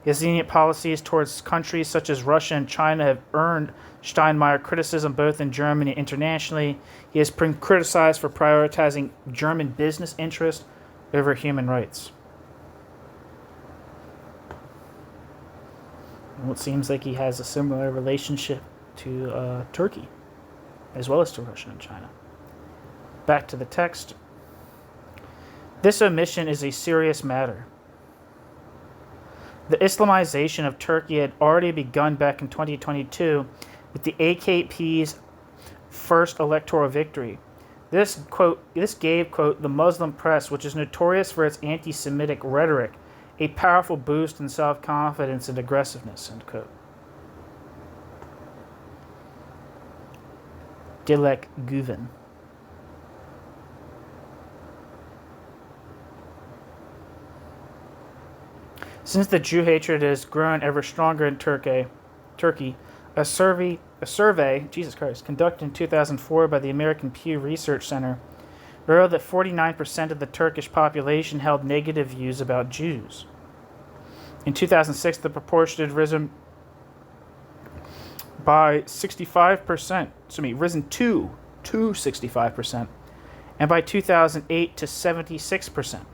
His lenient policies towards countries such as Russia and China have earned Steinmeier criticism both in Germany and internationally. He has been criticized for prioritizing German business interests over human rights. Well, it seems like he has a similar relationship to Turkey, as well as to Russia and China. Back to the text. This omission is a serious matter. The Islamization of Turkey had already begun back in 2022 with the AKP's first electoral victory. This gave, quote, the Muslim press, which is notorious for its anti-Semitic rhetoric, a powerful boost in self-confidence and aggressiveness, end quote. Dilek Guven. Since the Jew hatred has grown ever stronger in Turkey, a survey, conducted in 2004 by the American Pew Research Center revealed that 49% of the Turkish population held negative views about Jews. In 2006, the proportion had risen by 65%, risen to 65%, and by 2008 to 76%.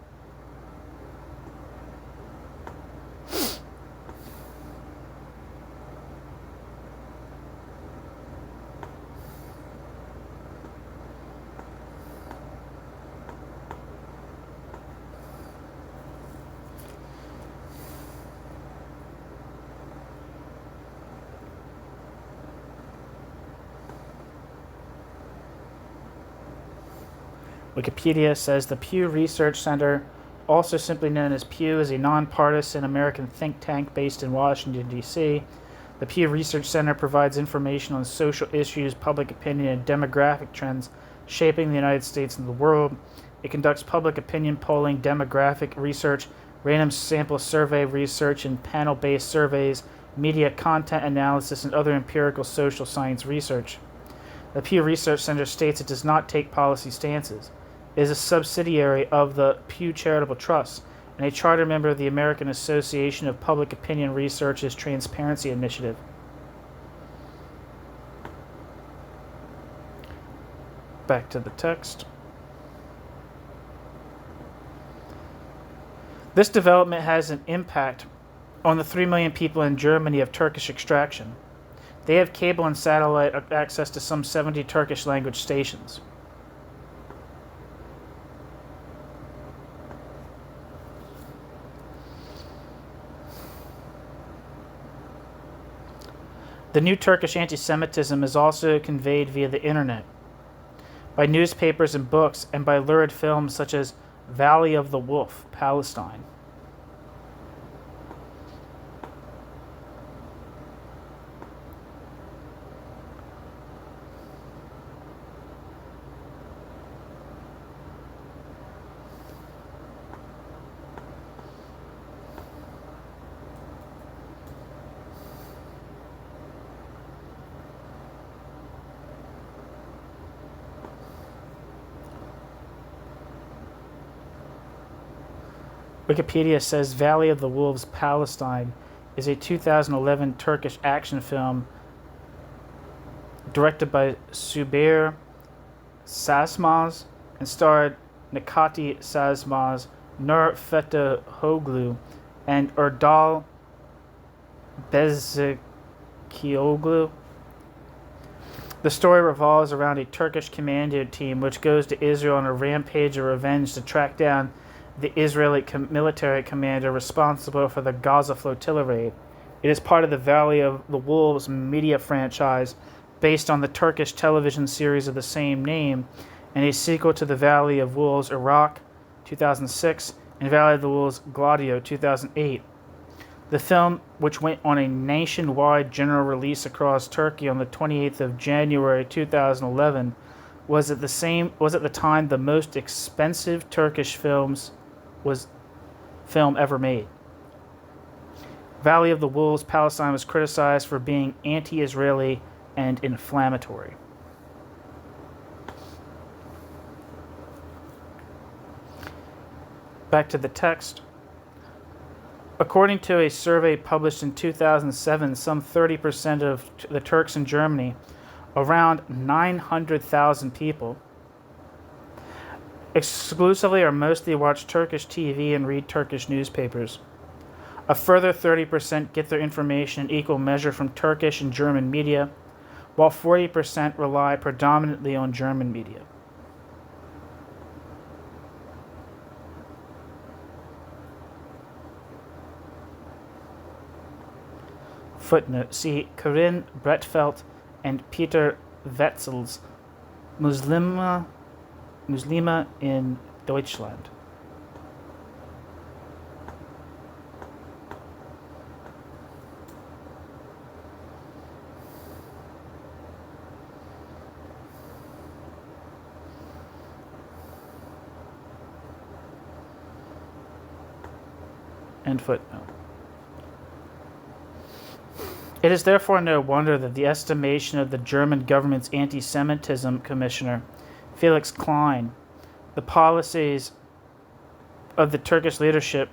Wikipedia says the Pew Research Center, also simply known as Pew, is a nonpartisan American think tank based in Washington, D.C. The Pew Research Center provides information on social issues, public opinion, and demographic trends shaping the United States and the world. It conducts public opinion polling, demographic research, random sample survey research, and panel-based surveys, media content analysis, and other empirical social science research. The Pew Research Center states it does not take policy stances. It is a subsidiary of the Pew Charitable Trust and a charter member of the American Association of Public Opinion Research's Transparency Initiative. Back to the text. This development has an impact on the 3 million people in Germany of Turkish extraction. They have cable and satellite access to some 70 Turkish language stations. The new Turkish anti-Semitism is also conveyed via the internet, by newspapers and books, and by lurid films such as Valley of the Wolf, Palestine. Wikipedia says Valley of the Wolves, Palestine is a 2011 Turkish action film directed by Subair Sazmaz and starred Nikati Sazmaz, Nur Fetehoglu, and Erdal Bezikioglu. The story revolves around a Turkish commando team which goes to Israel on a rampage of revenge to track down the Israeli military commander responsible for the Gaza flotilla raid. It is part of the Valley of the Wolves media franchise based on the Turkish television series of the same name and a sequel to the Valley of Wolves Iraq 2006 and Valley of the Wolves Gladio 2008. The film, which went on a nationwide general release across Turkey on the 28th of January 2011, was at the time the most expensive Turkish film ever made. Valley of the Wolves, Palestine was criticized for being anti-Israeli and inflammatory. Back to the text. According to a survey published in 2007, some 30% of the Turks in Germany, around 900,000 people, exclusively or mostly watch Turkish TV and read Turkish newspapers. A further 30% get their information in equal measure from Turkish and German media, while 40% rely predominantly on German media. Footnote: see Corinne Brettfeld and Peter Wetzel's Muslima in Deutschland. End footnote. It is therefore no wonder that the estimation of the German government's anti-Semitism commissioner, Felix Klein, the policies of the Turkish leadership,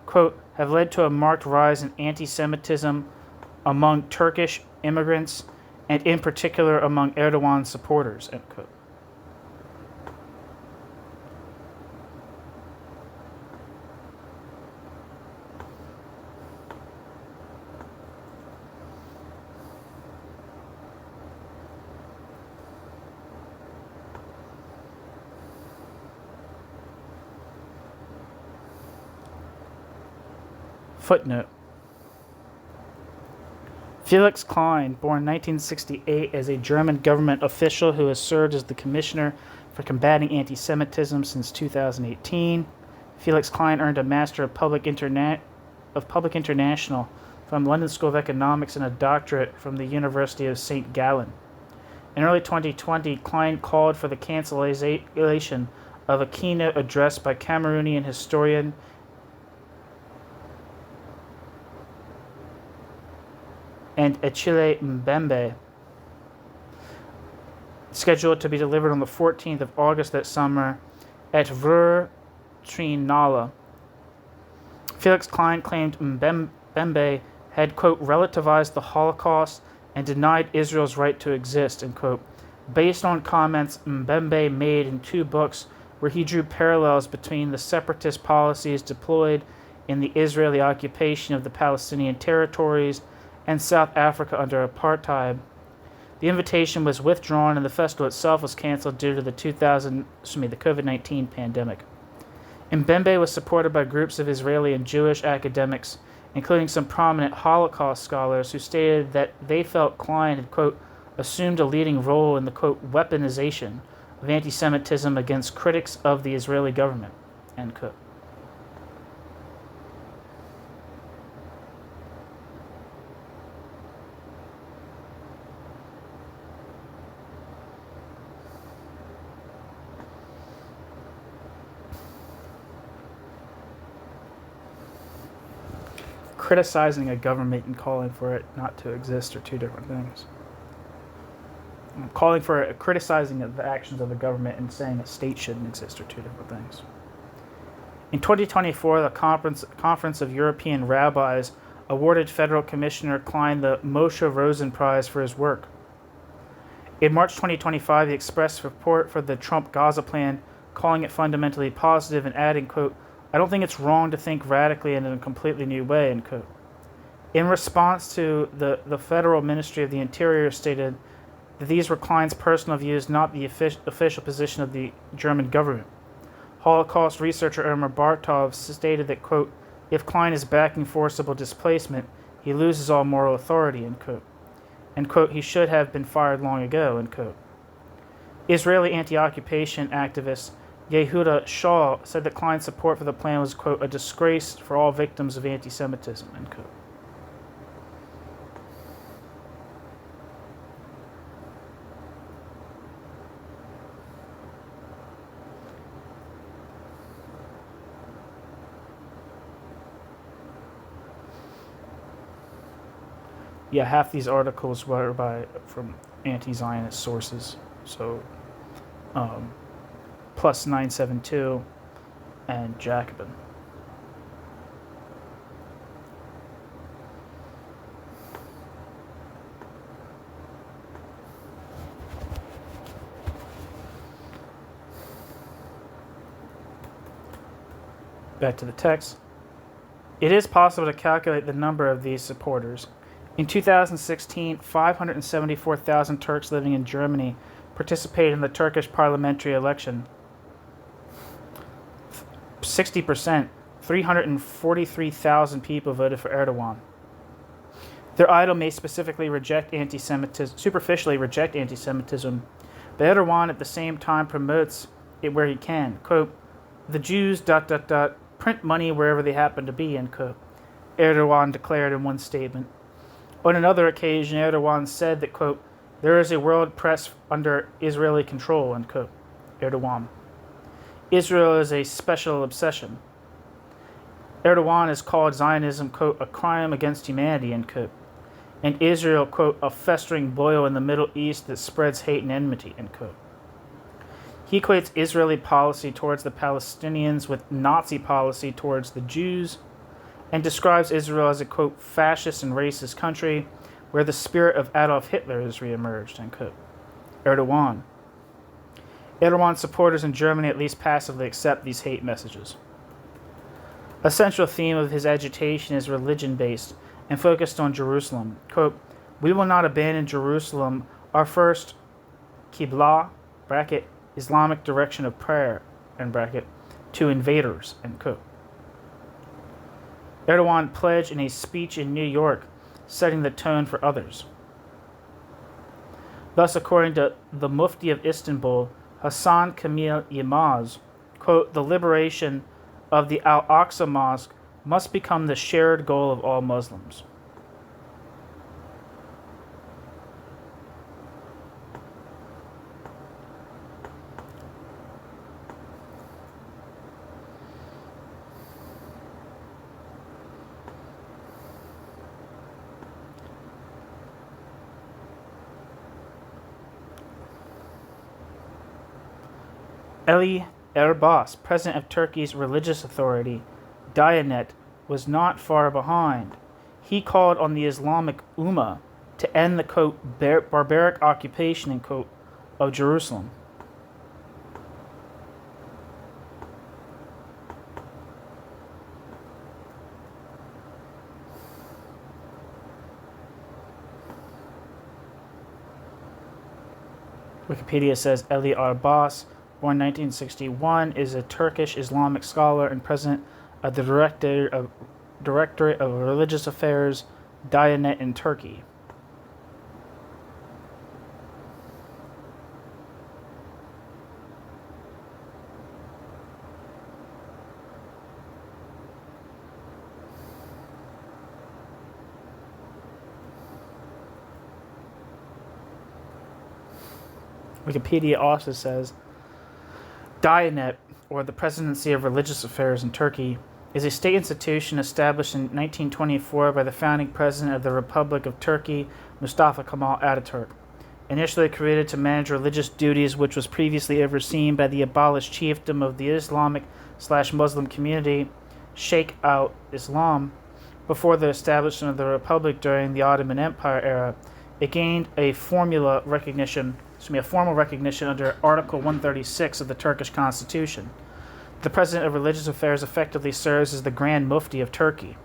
quote, have led to a marked rise in anti-Semitism among Turkish immigrants and in particular among Erdogan supporters, end quote. Footnote. Felix Klein, born 1968 as a German government official who has served as the Commissioner for Combating Anti-Semitism since 2018. Felix Klein earned a Master of Public International from London School of Economics and a doctorate from the University of St. Gallen. In early 2020, Klein called for the cancellation of a keynote address by Cameroonian historian and Achille Mbembe, scheduled to be delivered on the 14th of August that summer at Vur Trinala. Felix Klein claimed Mbembe had, quote, relativized the Holocaust and denied Israel's right to exist, end quote, based on comments Mbembe made in two books where he drew parallels between the separatist policies deployed in the Israeli occupation of the Palestinian territories and South Africa under apartheid. The invitation was withdrawn and the festival itself was canceled due to the COVID-19 pandemic. Mbembe was supported by groups of Israeli and Jewish academics, including some prominent Holocaust scholars who stated that they felt Klein had, quote, assumed a leading role in the, quote, weaponization of anti-Semitism against critics of the Israeli government, end quote. Criticizing a government and calling for it not to exist are two different things. Criticizing the actions of the government and saying a state shouldn't exist are two different things. In 2024, the Conference of European Rabbis awarded Federal Commissioner Klein the Moshe Rosen Prize for his work. In March 2025, he expressed support for the Trump Gaza plan, calling it fundamentally positive and adding, quote, I don't think it's wrong to think radically and in a completely new way, end quote. In response to the Federal Ministry of the Interior stated that these were Klein's personal views, not the official position of the German government. Holocaust researcher Irma Bartov stated that, quote, if Klein is backing forcible displacement, he loses all moral authority, end quote. And, quote, he should have been fired long ago, end quote. Israeli anti-occupation activist Yehuda Shaw said that Klein's support for the plan was, quote, a disgrace for all victims of anti-Semitism, end quote. Yeah, half these articles were from anti-Zionist sources. So, Plus 972 and Jacobin. Back to the text. It is possible to calculate the number of these supporters. In 2016, 574,000 Turks living in Germany participated in the Turkish parliamentary election. 60%, 343,000 people voted for Erdogan. Their idol may superficially reject anti-Semitism, but Erdogan at the same time promotes it where he can. Quote, the Jews, print money wherever they happen to be, end quote, Erdogan declared in one statement. On another occasion, Erdogan said that, quote, there is a world press under Israeli control, end quote, Erdogan. Israel is a special obsession. Erdogan has called Zionism, quote, a crime against humanity, end quote, and Israel, quote, a festering boil in the Middle East that spreads hate and enmity, end quote. He equates Israeli policy towards the Palestinians with Nazi policy towards the Jews, and describes Israel as a, quote, fascist and racist country where the spirit of Adolf Hitler has reemerged, end quote. Erdogan supporters in Germany at least passively accept these hate messages. A central theme of his agitation is religion-based and focused on Jerusalem. Quote, we will not abandon Jerusalem, our first Qibla, bracket, Islamic direction of prayer, end bracket, to invaders, end quote. Erdogan pledged in a speech in New York, setting the tone for others. Thus, according to the Mufti of Istanbul, Hassan Kamil Yilmaz, quote, the liberation of the Al-Aqsa Mosque must become the shared goal of all Muslims. Ali Erbas, president of Turkey's religious authority, Diyanet, was not far behind. He called on the Islamic Ummah to end the, quote, barbaric occupation, end quote, of Jerusalem. Wikipedia says Ali Erbas, born 1961, is a Turkish Islamic scholar and president of the Directorate of Religious Affairs, Diyanet in Turkey. Wikipedia also says Diyanet, or the Presidency of Religious Affairs in Turkey, is a state institution established in 1924 by the founding president of the Republic of Turkey, Mustafa Kemal Ataturk. Initially created to manage religious duties which was previously overseen by the abolished chiefdom of the Islamic/Muslim community, Sheikh al-Islam, before the establishment of the Republic during the Ottoman Empire era, it gained a formal recognition under Article 136 of the Turkish Constitution. The President of Religious Affairs effectively serves as the Grand Mufti of Turkey.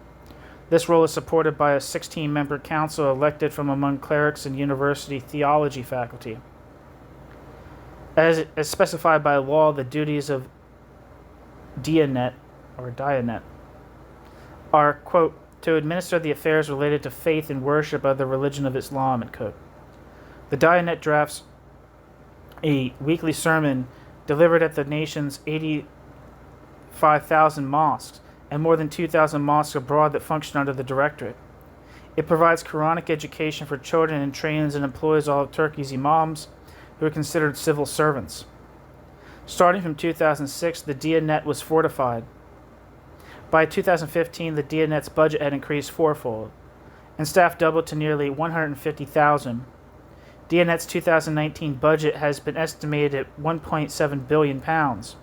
This role is supported by a 16-member council elected from among clerics and university theology faculty. As specified by law, the duties of Diyanet are, quote, to administer the affairs related to faith and worship of the religion of Islam, end quote. The Diyanet drafts a weekly sermon delivered at the nation's 85,000 mosques and more than 2,000 mosques abroad that function under the directorate. It provides Quranic education for children and trains and employs all of Turkey's imams, who are considered civil servants. Starting from 2006, the Diyanet was fortified. By 2015, the Diyanet's budget had increased fourfold, and staff doubled to nearly 150,000. Diyanet's 2019 budget has been estimated at £1.7 billion, euros,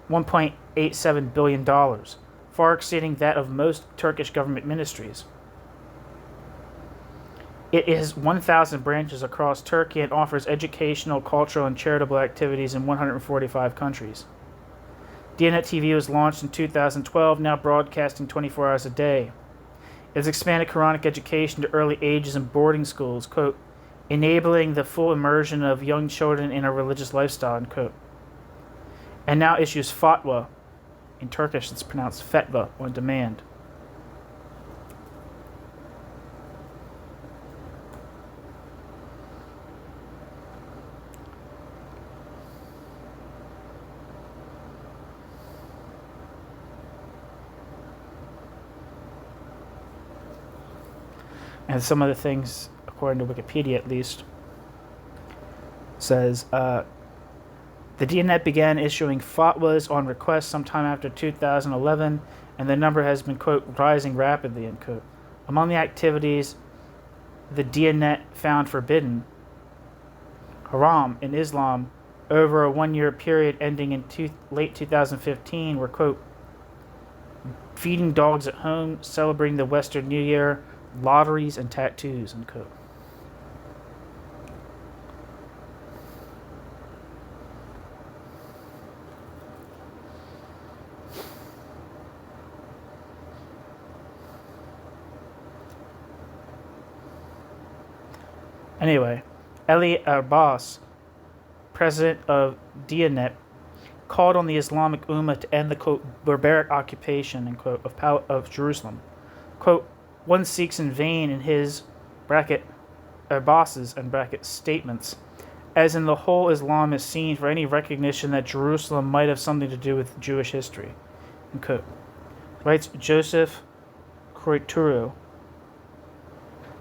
$1.87 billion, far exceeding that of most Turkish government ministries. It has 1,000 branches across Turkey and offers educational, cultural, and charitable activities in 145 countries. Diyanet TV was launched in 2012, now broadcasting 24 hours a day. It has expanded Quranic education to early ages in boarding schools, quote, enabling the full immersion of young children in a religious lifestyle, end quote. And now issues fatwa, in Turkish it's pronounced fetva, on demand. And some of the things, according to Wikipedia at least, says The Diyanet began issuing fatwas on request sometime after 2011, and the number has been, quote, rising rapidly, end quote. Among the activities the Diyanet found forbidden, haram, in Islam over a 1-year period ending in late 2015 were, quote, feeding dogs at home, celebrating the Western New Year, lotteries, and tattoos, end quote. Anyway, Eli Abbas, president of Diyanet, called on the Islamic Ummah to end the, quote, barbaric occupation, end quote, of Jerusalem. Quote, one seeks in vain in his, bracket, Abbas's, and bracket, statements, as in the whole Islam is seen for any recognition that Jerusalem might have something to do with Jewish history, end quote. Writes Joseph Kroitoru,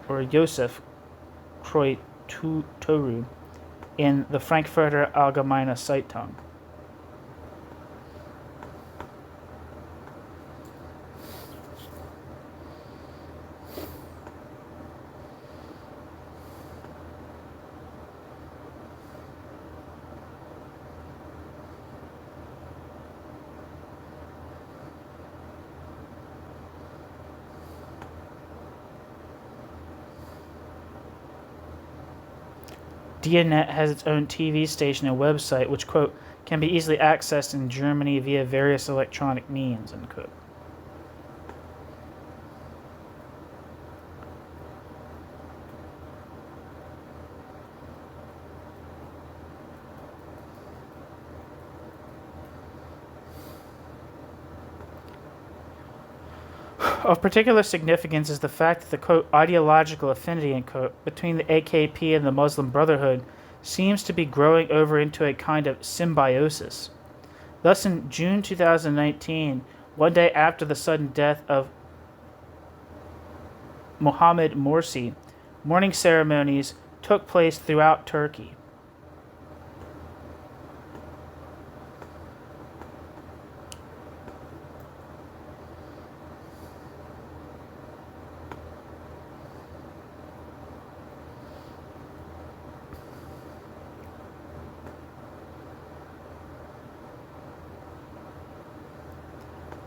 or Yosef Kroitoru, in the Frankfurter Allgemeine Zeitung. Diyanet has its own TV station and website, which, quote, can be easily accessed in Germany via various electronic means, end quote. Of particular significance is the fact that the, quote, ideological affinity, end quote, between the AKP and the Muslim Brotherhood seems to be growing over into a kind of symbiosis. Thus, in June 2019, one day after the sudden death of Mohamed Morsi, mourning ceremonies took place throughout Turkey.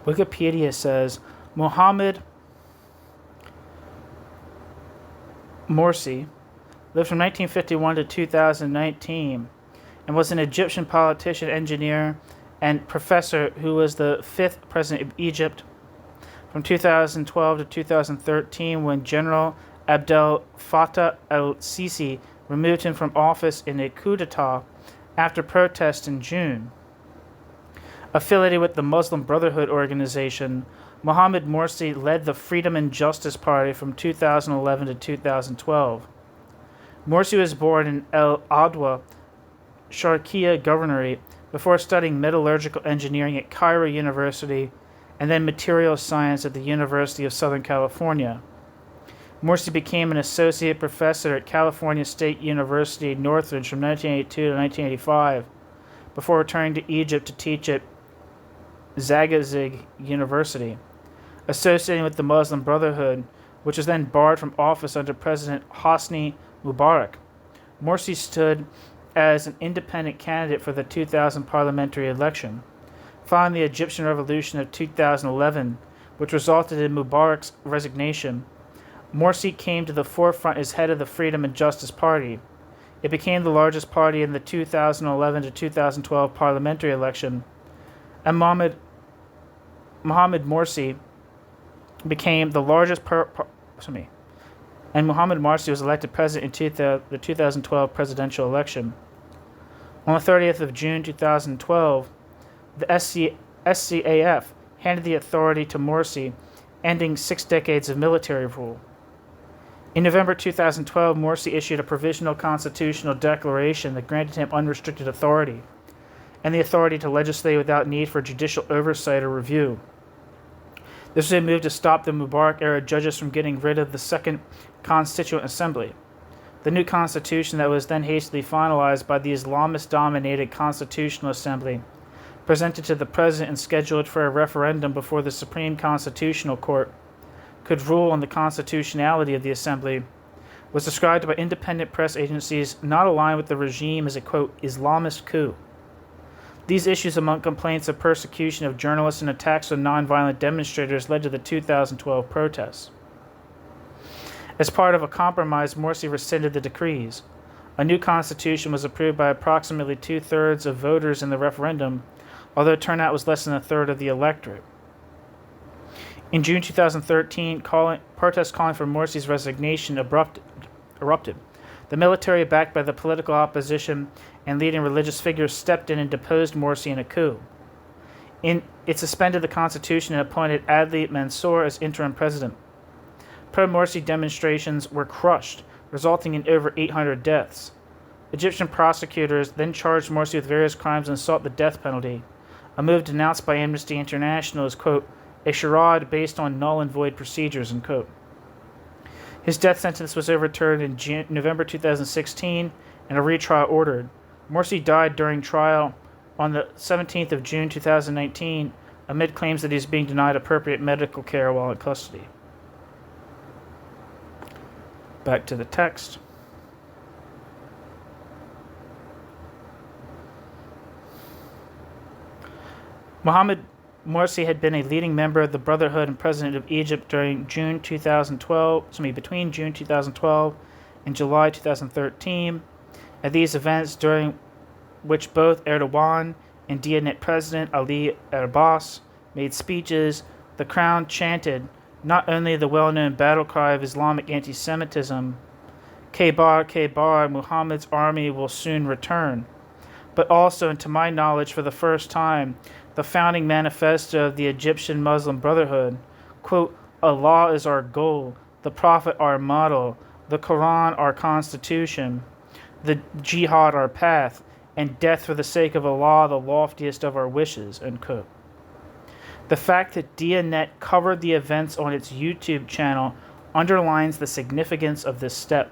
Wikipedia says Mohamed Morsi lived from 1951 to 2019 and was an Egyptian politician, engineer, and professor who was the 5th president of Egypt from 2012 to 2013 when General Abdel Fattah el-Sisi removed him from office in a coup d'etat after protests in June. Affiliated with the Muslim Brotherhood organization, Mohamed Morsi led the Freedom and Justice Party from 2011 to 2012. Morsi was born in El Adwa, Sharqiya Governorate, before studying metallurgical engineering at Cairo University and then materials science at the University of Southern California. Morsi became an associate professor at California State University, Northridge from 1982 to 1985, before returning to Egypt to teach at Zagazig University, associating with the Muslim Brotherhood, which was then barred from office under President Hosni Mubarak. Morsi stood as an independent candidate for the 2000 parliamentary election. Following the Egyptian Revolution of 2011, which resulted in Mubarak's resignation, Morsi came to the forefront as head of the Freedom and Justice Party. It became the largest party in the 2011 to 2012 parliamentary election, and Mohamed Morsi became the largest and Mohamed Morsi was elected president in the 2012 presidential election. On the 30th of June 2012, the SCAF handed the authority to Morsi, ending 6 decades of military rule. In November 2012, Morsi issued a provisional constitutional declaration that granted him unrestricted authority and the authority to legislate without need for judicial oversight or review. This was a move to stop the Mubarak-era judges from getting rid of the Second Constituent Assembly. The new constitution that was then hastily finalized by the Islamist-dominated Constitutional Assembly, presented to the president and scheduled for a referendum before the Supreme Constitutional Court could rule on the constitutionality of the assembly, was described by independent press agencies not aligned with the regime as a, quote, Islamist coup. These issues among complaints of persecution of journalists and attacks on nonviolent demonstrators led to the 2012 protests. As part of a compromise, Morsi rescinded the decrees. A new constitution was approved by approximately two-thirds of voters in the referendum, although turnout was less than a third of the electorate. In June 2013, protests calling for Morsi's resignation erupted. The military, backed by the political opposition and leading religious figures, stepped in and deposed Morsi in a coup. It suspended the constitution and appointed Adli Mansour as interim president. Pro-Morsi demonstrations were crushed, resulting in over 800 deaths. Egyptian prosecutors then charged Morsi with various crimes and sought the death penalty, a move denounced by Amnesty International as, quote, a charade based on null and void procedures, end quote. His death sentence was overturned in November 2016 and a retrial ordered. Morsi died during trial on the 17th of June 2019 amid claims that he is being denied appropriate medical care while in custody. Back to the text. Mohamed Morsi had been a leading member of the Brotherhood and president of Egypt between June 2012 and July 2013. At these events, during which both Erdogan and Diyanet President Ali Abbas made speeches, the crown chanted not only the well-known battle cry of Islamic antisemitism, Khaybar, Khaybar, Muhammad's army will soon return, but also, and to my knowledge for the first time, the founding manifesto of the Egyptian Muslim Brotherhood, quote, Allah is our goal, the Prophet our model, the Quran our constitution, the jihad our path, and death for the sake of Allah the loftiest of our wishes, end quote. The fact that Diyanet covered the events on its YouTube channel underlines the significance of this step.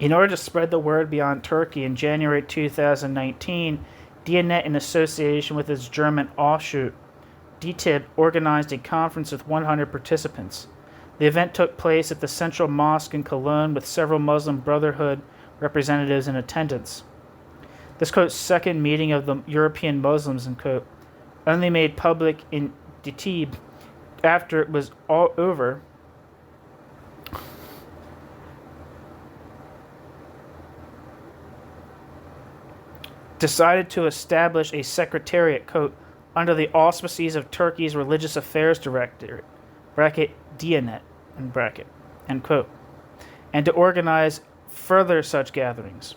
In order to spread the word beyond Turkey, in January 2019, Diyanet, in association with its German offshoot, DTIB, organized a conference with 100 participants. The event took place at the Central Mosque in Cologne with several Muslim Brotherhood representatives in attendance. This, quote, second meeting of the European Muslims, end quote, only made public in DTIB after it was all over, decided to establish a secretariat, quote, under the auspices of Turkey's Religious Affairs Directorate, bracket Diyanet, end bracket, end quote, and to organize further such gatherings.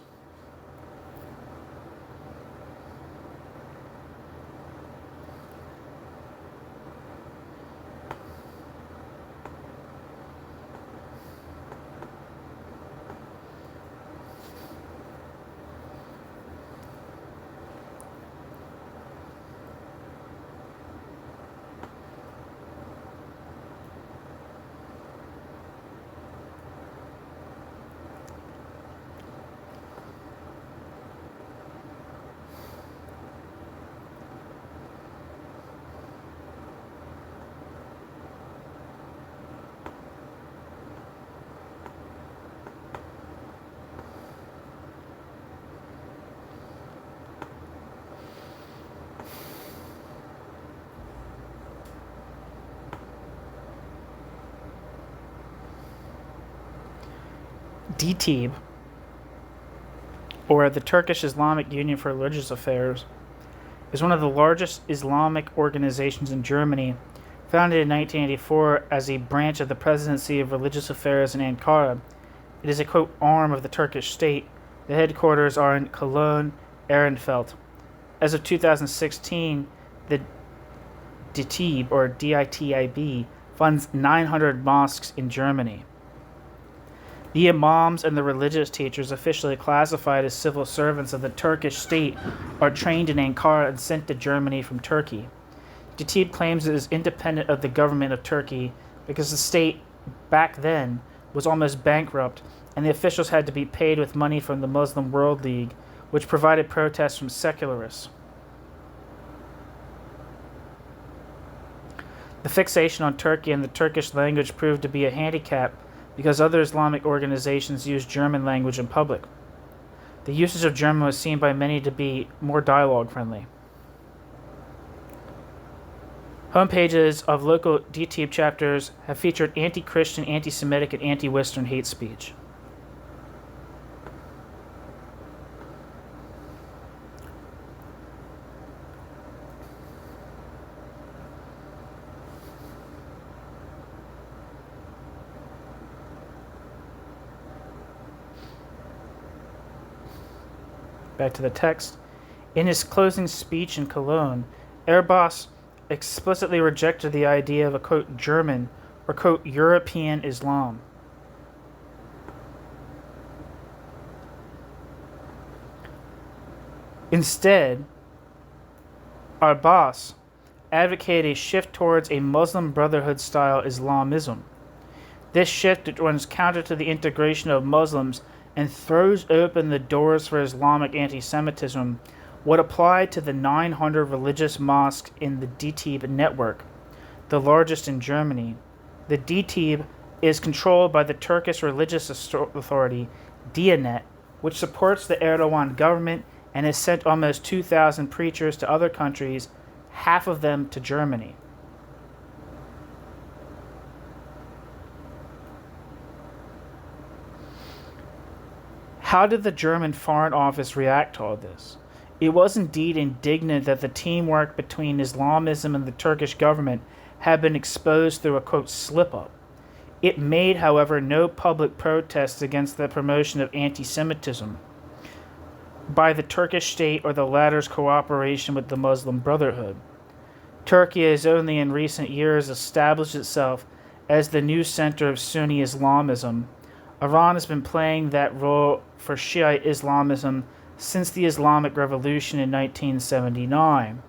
DTIB, or the Turkish Islamic Union for Religious Affairs, is one of the largest Islamic organizations in Germany, founded in 1984 as a branch of the Presidency of Religious Affairs in Ankara. It is a, quote, arm of the Turkish state. The headquarters are in Cologne, Ehrenfeld. As of 2016, the DTIB, or DITIB, funds 900 mosques in Germany. The imams and the religious teachers, officially classified as civil servants of the Turkish state, are trained in Ankara and sent to Germany from Turkey. DİTİB claims it is independent of the government of Turkey because the state, back then, was almost bankrupt, and the officials had to be paid with money from the Muslim World League, which provided protests from secularists. The fixation on Turkey and the Turkish language proved to be a handicap because other Islamic organizations use German language in public. The usage of German was seen by many to be more dialogue-friendly. Homepages of local DİTİB chapters have featured anti-Christian, anti-Semitic, and anti-Western hate speech. Back to the text. In his closing speech in Cologne, Erbas explicitly rejected the idea of a, quote, German or, quote, European Islam. Instead, Erbas advocated a shift towards a Muslim Brotherhood-style Islamism. This shift runs counter to the integration of Muslims and throws open the doors for Islamic antisemitism, would apply to the 900 religious mosques in the DİTİB network, the largest in Germany. The DİTİB is controlled by the Turkish religious authority, Diyanet, which supports the Erdogan government and has sent almost 2,000 preachers to other countries, half of them to Germany. How did the German Foreign Office react to all this? It was indeed indignant that the teamwork between Islamism and the Turkish government had been exposed through a, quote, slip-up. It made, however, no public protests against the promotion of anti-Semitism by the Turkish state or the latter's cooperation with the Muslim Brotherhood. Turkey has only in recent years established itself as the new center of Sunni Islamism. Iran has been playing that role for Shiite Islamism since the Islamic Revolution in 1979.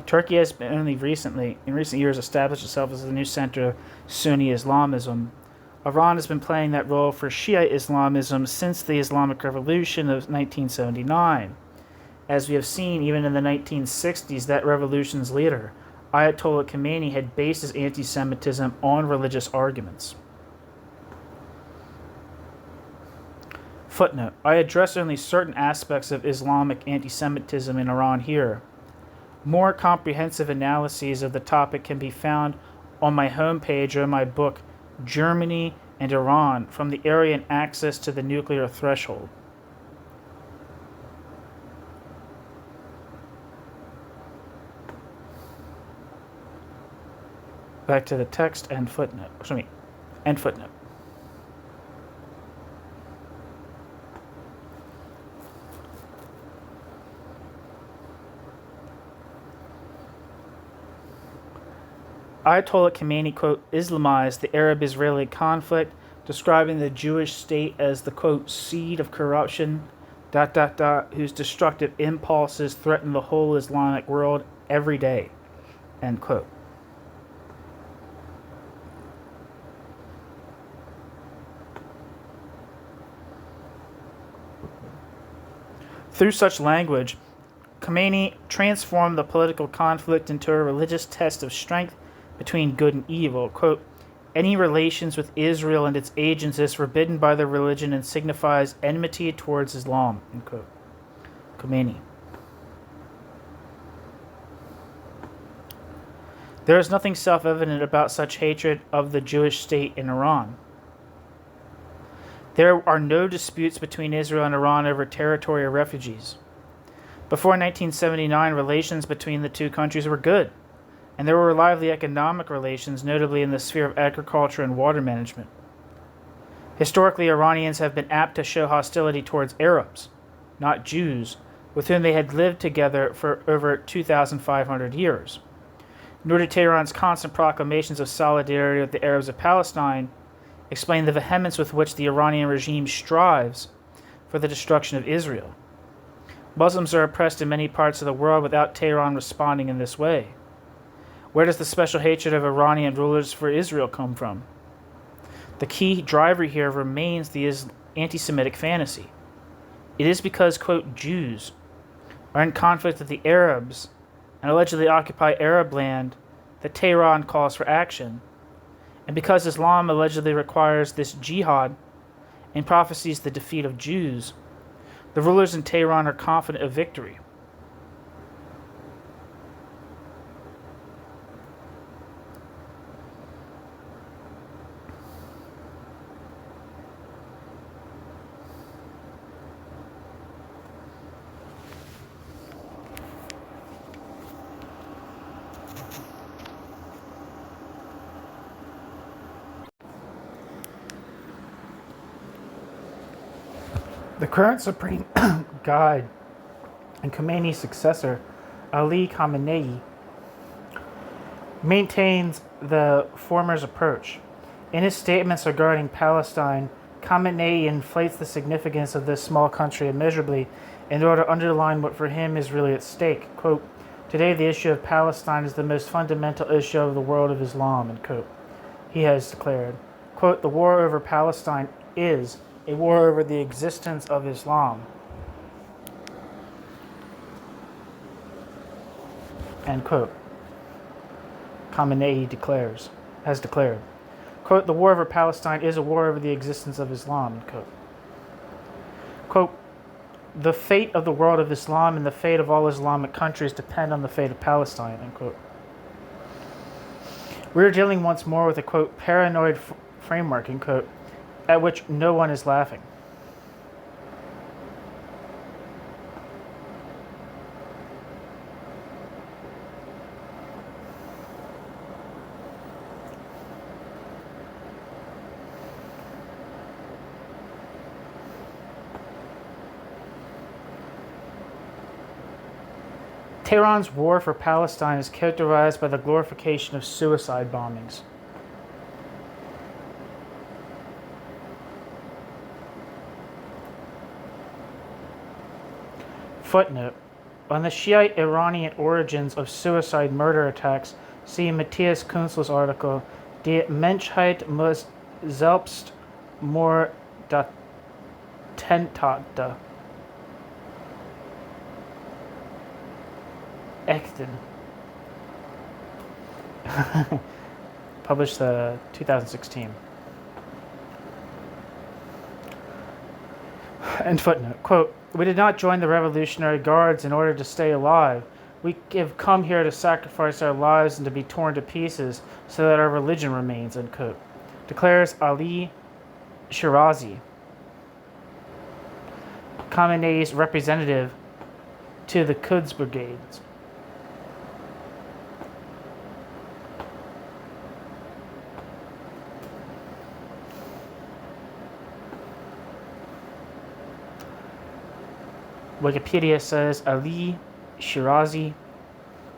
Turkey has been only in recent years, established itself as the new center of Sunni Islamism. Iran has been playing that role for Shiite Islamism since the Islamic Revolution of 1979. As we have seen, even in the 1960s, that revolution's leader, Ayatollah Khomeini, had based his anti-Semitism on religious arguments. Footnote: I address only certain aspects of Islamic anti-Semitism in Iran here. More comprehensive analyses of the topic can be found on my homepage or in my book, Germany and Iran, From the Aryan Axis to the Nuclear Threshold. Back to the text and footnote. End footnote. Ayatollah Khomeini, quote, Islamized the Arab-Israeli conflict, describing the Jewish state as the, quote, seed of corruption, whose destructive impulses threaten the whole Islamic world every day, end quote. Through such language, Khomeini transformed the political conflict into a religious test of strength between good and evil. Quote, any relations with Israel and its agents is forbidden by their religion and signifies enmity towards Islam. End quote. Khomeini. There is nothing self-evident about such hatred of the Jewish state in Iran. There are no disputes between Israel and Iran over territory or refugees. Before 1979, relations between the two countries were good, and there were lively economic relations, notably in the sphere of agriculture and water management. Historically, Iranians have been apt to show hostility towards Arabs, not Jews, with whom they had lived together for over 2,500 years. Nor did Tehran's constant proclamations of solidarity with the Arabs of Palestine explain the vehemence with which the Iranian regime strives for the destruction of Israel. Muslims are oppressed in many parts of the world without Tehran responding in this way. Where does the special hatred of Iranian rulers for Israel come from? The key driver here remains the anti-Semitic fantasy. It is because, quote, Jews are in conflict with the Arabs and allegedly occupy Arab land that Tehran calls for action, and because Islam allegedly requires this jihad and prophesies the defeat of Jews, the rulers in Tehran are confident of victory. The current supreme guide and Khomeini's successor, Ali Khamenei, maintains the former's approach. In his statements regarding Palestine, Khamenei inflates the significance of this small country immeasurably in order to underline what for him is really at stake. Quote, today the issue of Palestine is the most fundamental issue of the world of Islam, end quote. He has declared, quote, the war over Palestine is a war over the existence of Islam. End quote. Khamenei has declared, quote, the war over Palestine is a war over the existence of Islam, end quote. Quote, the fate of the world of Islam and the fate of all Islamic countries depend on the fate of Palestine, end quote. We're dealing once more with a, quote, paranoid framework, end quote, at which no one is laughing. Tehran's war for Palestine is characterized by the glorification of suicide bombings. Footnote. On the Shiite Iranian origins of suicide murder attacks, see Matthias Küntzel's article, Die Menschheit muss selbst Mordattentate Echten. Published 2016. And footnote, quote, we did not join the Revolutionary Guards in order to stay alive. We have come here to sacrifice our lives and to be torn to pieces so that our religion remains, end quote. Declares Ali Shirazi, Khamenei's representative to the Quds brigades. Wikipedia says Ali Shirazi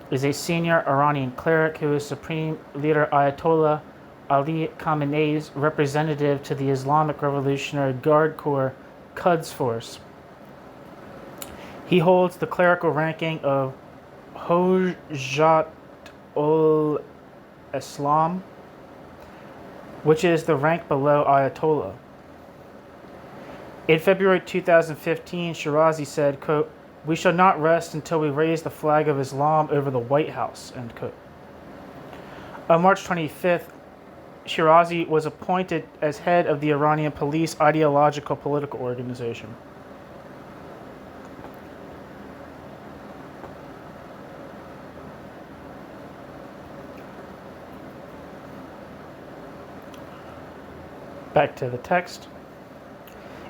is a senior Iranian cleric who is Supreme Leader Ayatollah Ali Khamenei's representative to the Islamic Revolutionary Guard Corps Quds Force. He holds the clerical ranking of Hojjat ul Islam, which is the rank below Ayatollah. In February 2015, Shirazi said, quote, we shall not rest until we raise the flag of Islam over the White House, end quote. On March 25th, Shirazi was appointed as head of the Iranian Police Ideological Political Organization. Back to the text.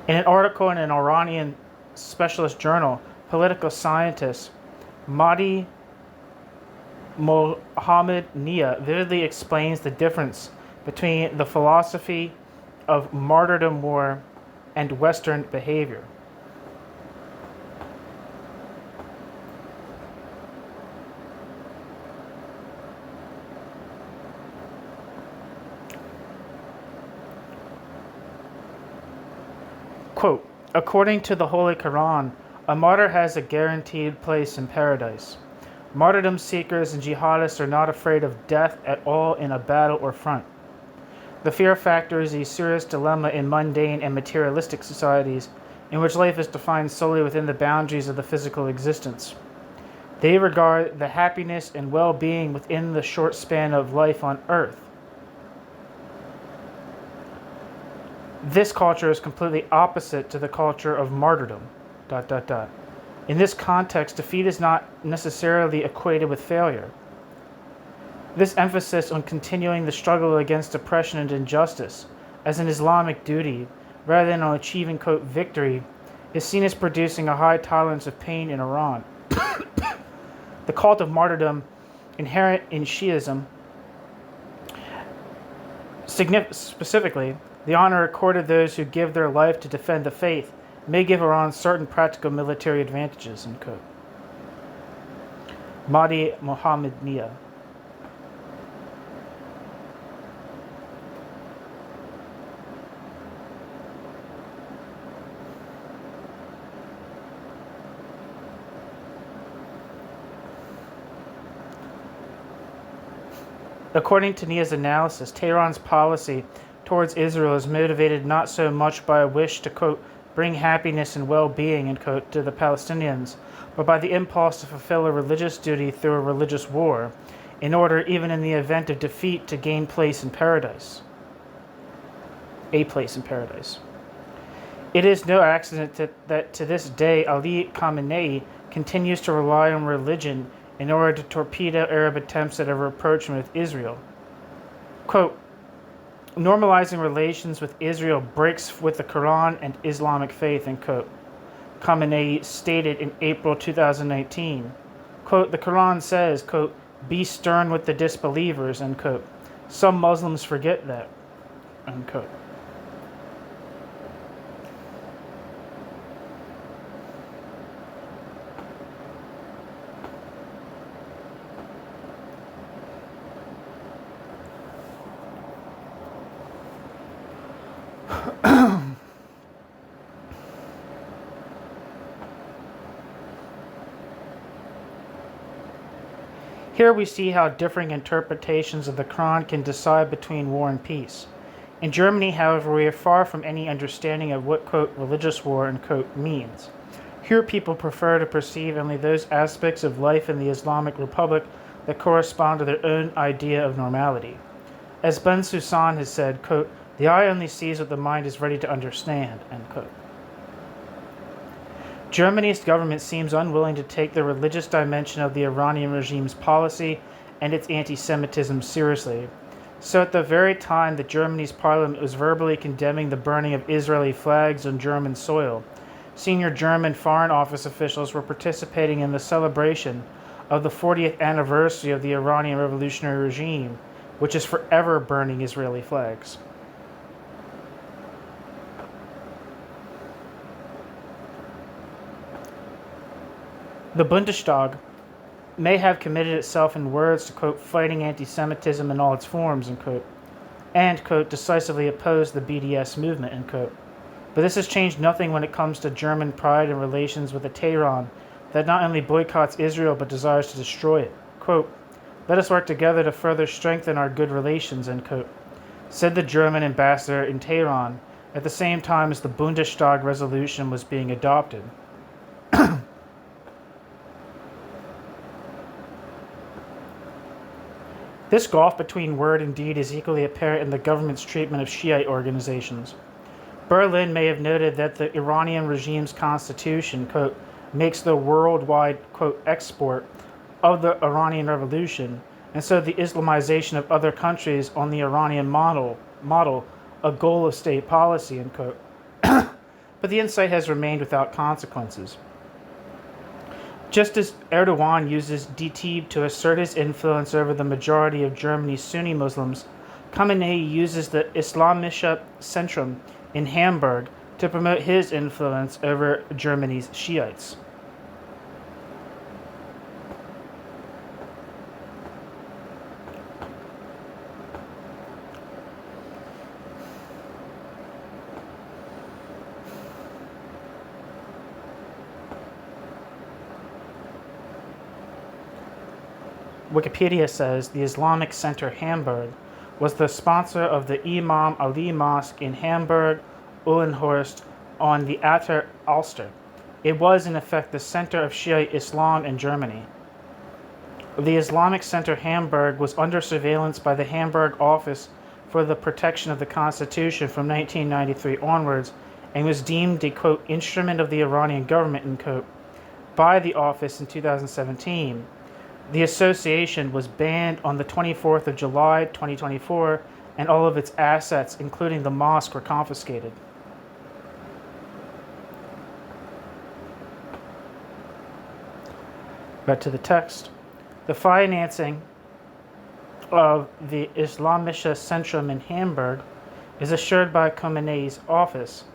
In an article in an Iranian specialist journal, political scientist Mahdi Mohammad Nia vividly explains the difference between the philosophy of martyrdom war and Western behavior. Quote, according to the Holy Quran, a martyr has a guaranteed place in paradise. Martyrdom seekers and jihadists are not afraid of death at all in a battle or front. The fear factor is a serious dilemma in mundane and materialistic societies in which life is defined solely within the boundaries of the physical existence. They regard the happiness and well-being within the short span of life on earth. This culture is completely opposite to the culture of martyrdom. In this context, defeat is not necessarily equated with failure. This emphasis on continuing the struggle against oppression and injustice as an Islamic duty, rather than on achieving, quote, victory, is seen as producing a high tolerance of pain in Iran. The cult of martyrdom, inherent in Shiism, specifically, the honor accorded those who give their life to defend the faith, may give Iran certain practical military advantages, end quote. Mahdi Mohammed Nia. According to Nia's analysis, Tehran's policy towards Israel is motivated not so much by a wish to, quote, bring happiness and well-being, end quote, to the Palestinians, but by the impulse to fulfill a religious duty through a religious war, in order, even in the event of defeat, to gain place in paradise. A place in paradise. It is no accident that to this day Ali Khamenei continues to rely on religion in order to torpedo Arab attempts at a rapprochement with Israel. Quote, normalizing relations with Israel breaks with the Quran and Islamic faith, end quote. Khamenei stated in April 2019. Quote, the Quran says, quote, be stern with the disbelievers, end quote. Some Muslims forget that, end quote. Here we see how differing interpretations of the Quran can decide between war and peace. In Germany, however, we are far from any understanding of what, quote, religious war, end quote, means. Here people prefer to perceive only those aspects of life in the Islamic Republic that correspond to their own idea of normality. As Ben Susan has said, quote, the eye only sees what the mind is ready to understand, end quote. Germany's government seems unwilling to take the religious dimension of the Iranian regime's policy and its anti-Semitism seriously. So at the very time that Germany's parliament was verbally condemning the burning of Israeli flags on German soil, senior German Foreign Office officials were participating in the celebration of the 40th anniversary of the Iranian revolutionary regime, which is forever burning Israeli flags. The Bundestag may have committed itself in words to, quote, fighting anti-Semitism in all its forms, end quote, and, quote, decisively oppose the BDS movement, end quote. But this has changed nothing when it comes to German pride in relations with a Tehran that not only boycotts Israel but desires to destroy it. Quote, let us work together to further strengthen our good relations, end quote, said the German ambassador in Tehran at the same time as the Bundestag resolution was being adopted. This gulf between word and deed is equally apparent in the government's treatment of Shiite organizations. Berlin may have noted that the Iranian regime's constitution, quote, makes the worldwide, quote, export of the Iranian Revolution, and so the Islamization of other countries on the Iranian model a goal of state policy, end quote. But the insight has remained without consequences. Just as Erdogan uses DT to assert his influence over the majority of Germany's Sunni Muslims, Khamenei uses the Islamische Zentrum in Hamburg to promote his influence over Germany's Shiites. Wikipedia says the Islamic Center Hamburg was the sponsor of the Imam Ali Mosque in Hamburg, Uhlenhorst on the Atter Alster. It was, in effect, the center of Shiite Islam in Germany. The Islamic Center Hamburg was under surveillance by the Hamburg Office for the Protection of the Constitution from 1993 onwards and was deemed a, quote, instrument of the Iranian government, end quote, by the office in 2017. The association was banned on the 24th of July 2024, and all of its assets, including the mosque, were confiscated. Back to the text. The financing of the Islamische Zentrum in Hamburg is assured by Khomeini's office,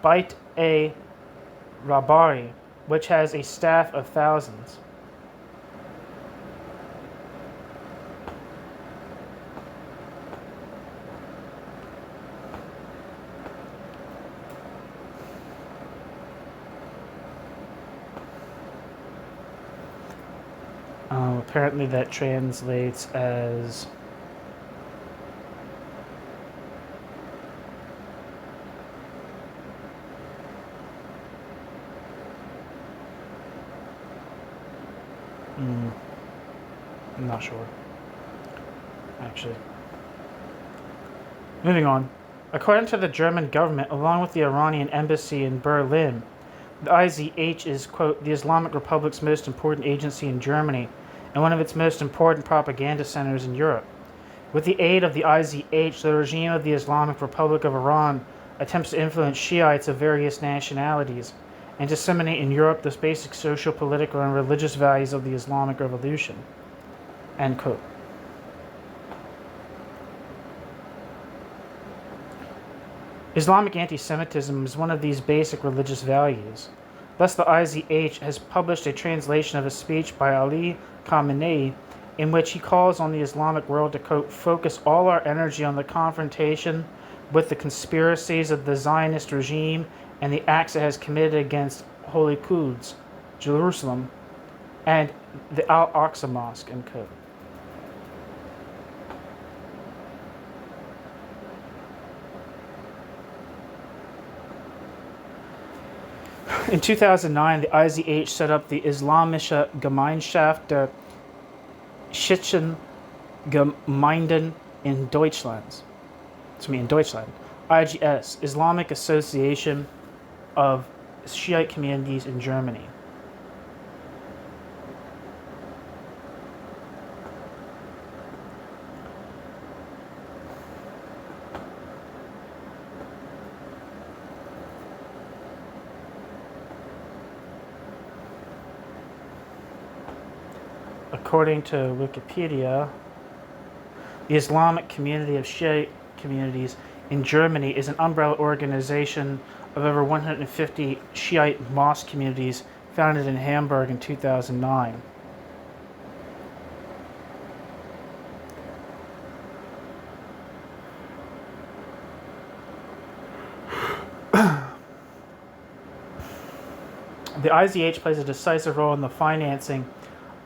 Beit a Rabari, which has a staff of thousands. Apparently that translates as I'm not sure, actually. Moving on. According to the German government, along with the Iranian embassy in Berlin, the IZH is, quote, the Islamic Republic's most important agency in Germany and one of its most important propaganda centers in Europe. With the aid of the IZH, the regime of the Islamic Republic of Iran attempts to influence Shiites of various nationalities and disseminate in Europe the basic social, political, and religious values of the Islamic Revolution. End quote. Islamic antisemitism is one of these basic religious values. Thus, the IZH has published a translation of a speech by Ali Khamenei in which he calls on the Islamic world to, quote, focus all our energy on the confrontation with the conspiracies of the Zionist regime and the acts it has committed against Holy Quds, Jerusalem, and the Al-Aqsa Mosque, end quote. In 2009, the IZH set up the Islamische Gemeinschaft der Schiitischen Gemeinden in Deutschland. IGS, Islamic Association of Shiite Communities in Germany. According to Wikipedia, the Islamic Community of Shiite Communities in Germany is an umbrella organization of over 150 Shiite mosque communities founded in Hamburg in 2009. The IZH plays a decisive role in the financing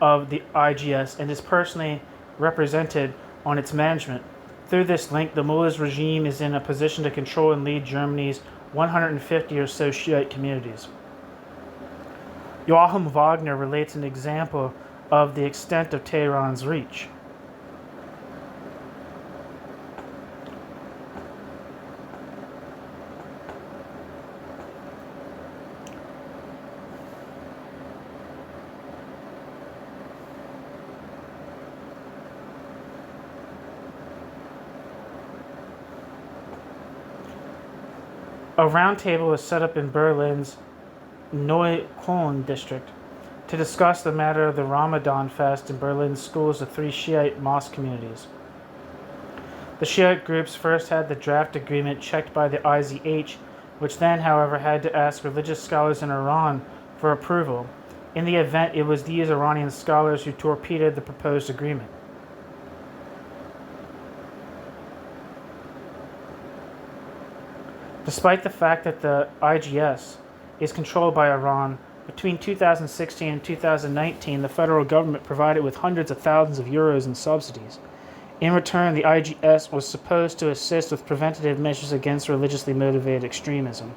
of the IGS and is personally represented on its management. Through this link, the mullah's regime is in a position to control and lead Germany's 150 or so Shiite communities. Joachim Wagner relates an example of the extent of Tehran's reach. A roundtable was set up in Berlin's Neukölln district to discuss the matter of the Ramadan fast in Berlin's schools of 3 Shiite mosque communities. The Shiite groups first had the draft agreement checked by the IZH, which then, however, had to ask religious scholars in Iran for approval. In the event, it was these Iranian scholars who torpedoed the proposed agreement. Despite the fact that the IGS is controlled by Iran, Between 2016 and 2019, the federal government provided with hundreds of thousands of euros in subsidies. In return, the IGS was supposed to assist with preventative measures against religiously motivated extremism.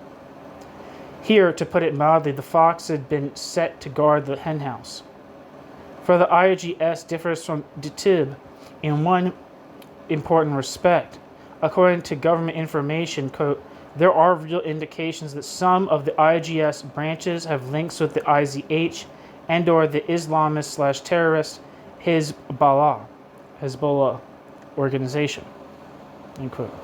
Here, to put it mildly, the fox had been set to guard the henhouse. For the IGS differs from DTIB in one important respect. According to government information, quote, there are real indications that some of the IGS branches have links with the IZH and or the Islamist/terrorist Hezbollah organization, end quote.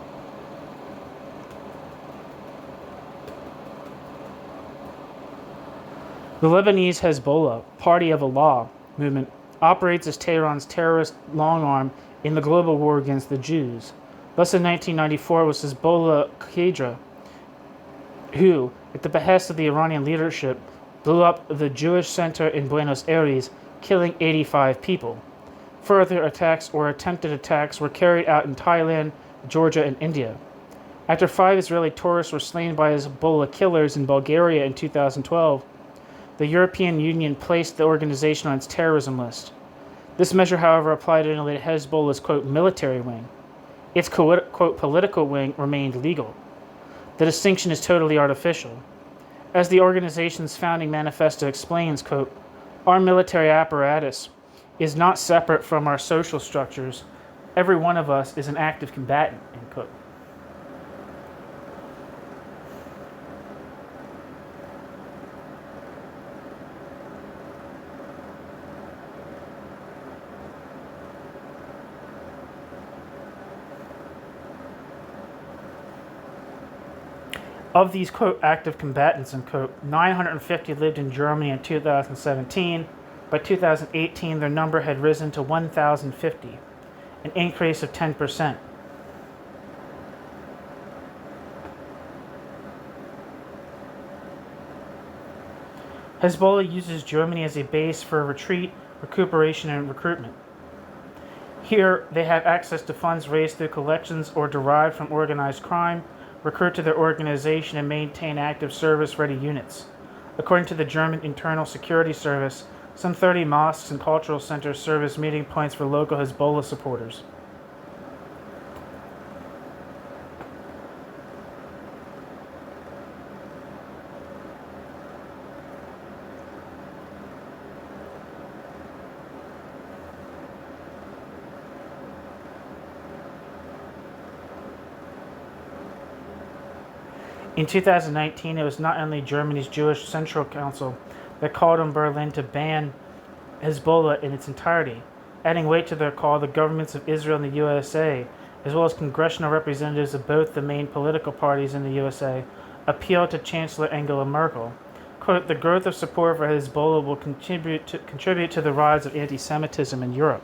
The Lebanese Hezbollah, Party of Allah movement, operates as Tehran's terrorist long arm in the global war against the Jews. Thus, in 1994, it was Hezbollah Qadra who, at the behest of the Iranian leadership, blew up the Jewish center in Buenos Aires, killing 85 people. Further attacks or attempted attacks were carried out in Thailand, Georgia, and India. After 5 Israeli tourists were slain by Hezbollah killers in Bulgaria in 2012, the European Union placed the organization on its terrorism list. This measure, however, applied only to Hezbollah's, quote, military wing. Its, quote, political wing remained legal. The distinction is totally artificial. As the organization's founding manifesto explains, quote, our military apparatus is not separate from our social structures. Every one of us is an active combatant, end quote. Of these, quote, active combatants, end quote, 950 lived in Germany in 2017. By 2018, their number had risen to 1,050, an increase of 10%. Hezbollah uses Germany as a base for retreat, recuperation, and recruitment. Here, they have access to funds raised through collections or derived from organized crime, recruit to their organization, and maintain active service-ready units. According to the German Internal Security Service, some 30 mosques and cultural centers serve as meeting points for local Hezbollah supporters. In 2019, it was not only Germany's Jewish Central Council that called on Berlin to ban Hezbollah in its entirety. Adding weight to their call, the governments of Israel and the USA, as well as congressional representatives of both the main political parties in the USA, appealed to Chancellor Angela Merkel. Quote, the growth of support for Hezbollah will contribute to the rise of anti-Semitism in Europe,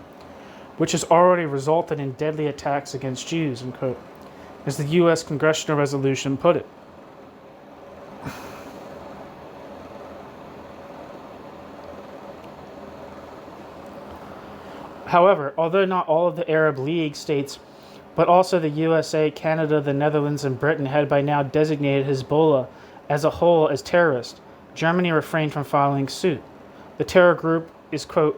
which has already resulted in deadly attacks against Jews, end quote, as the U.S. congressional resolution put it. However, although not all of the Arab League states, but also the USA, Canada, the Netherlands, and Britain had by now designated Hezbollah as a whole as terrorist, Germany refrained from following suit. The terror group is, quote,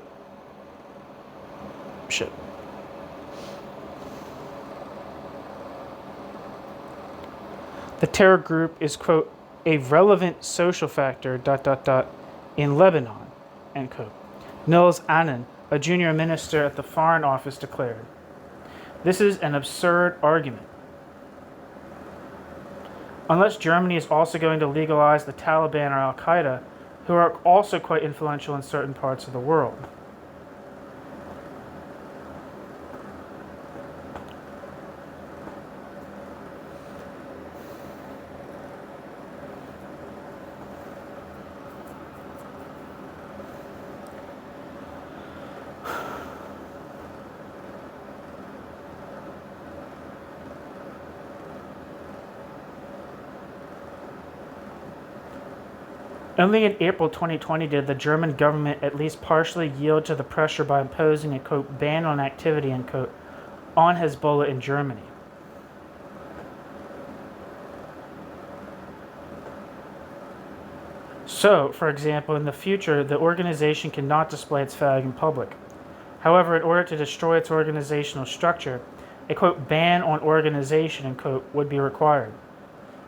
The terror group is, quote, a relevant social factor, in Lebanon, end quote. Nils Annan, a junior minister at the Foreign Office, declared. This is an absurd argument. Unless Germany is also going to legalize the Taliban or Al-Qaeda, who are also quite influential in certain parts of the world. Only in April 2020 did the German government at least partially yield to the pressure by imposing a, quote, ban on activity, end quote, on Hezbollah in Germany. So, for example, in the future, the organization cannot display its flag in public. However, in order to destroy its organizational structure, a quote ban on organization end quote would be required.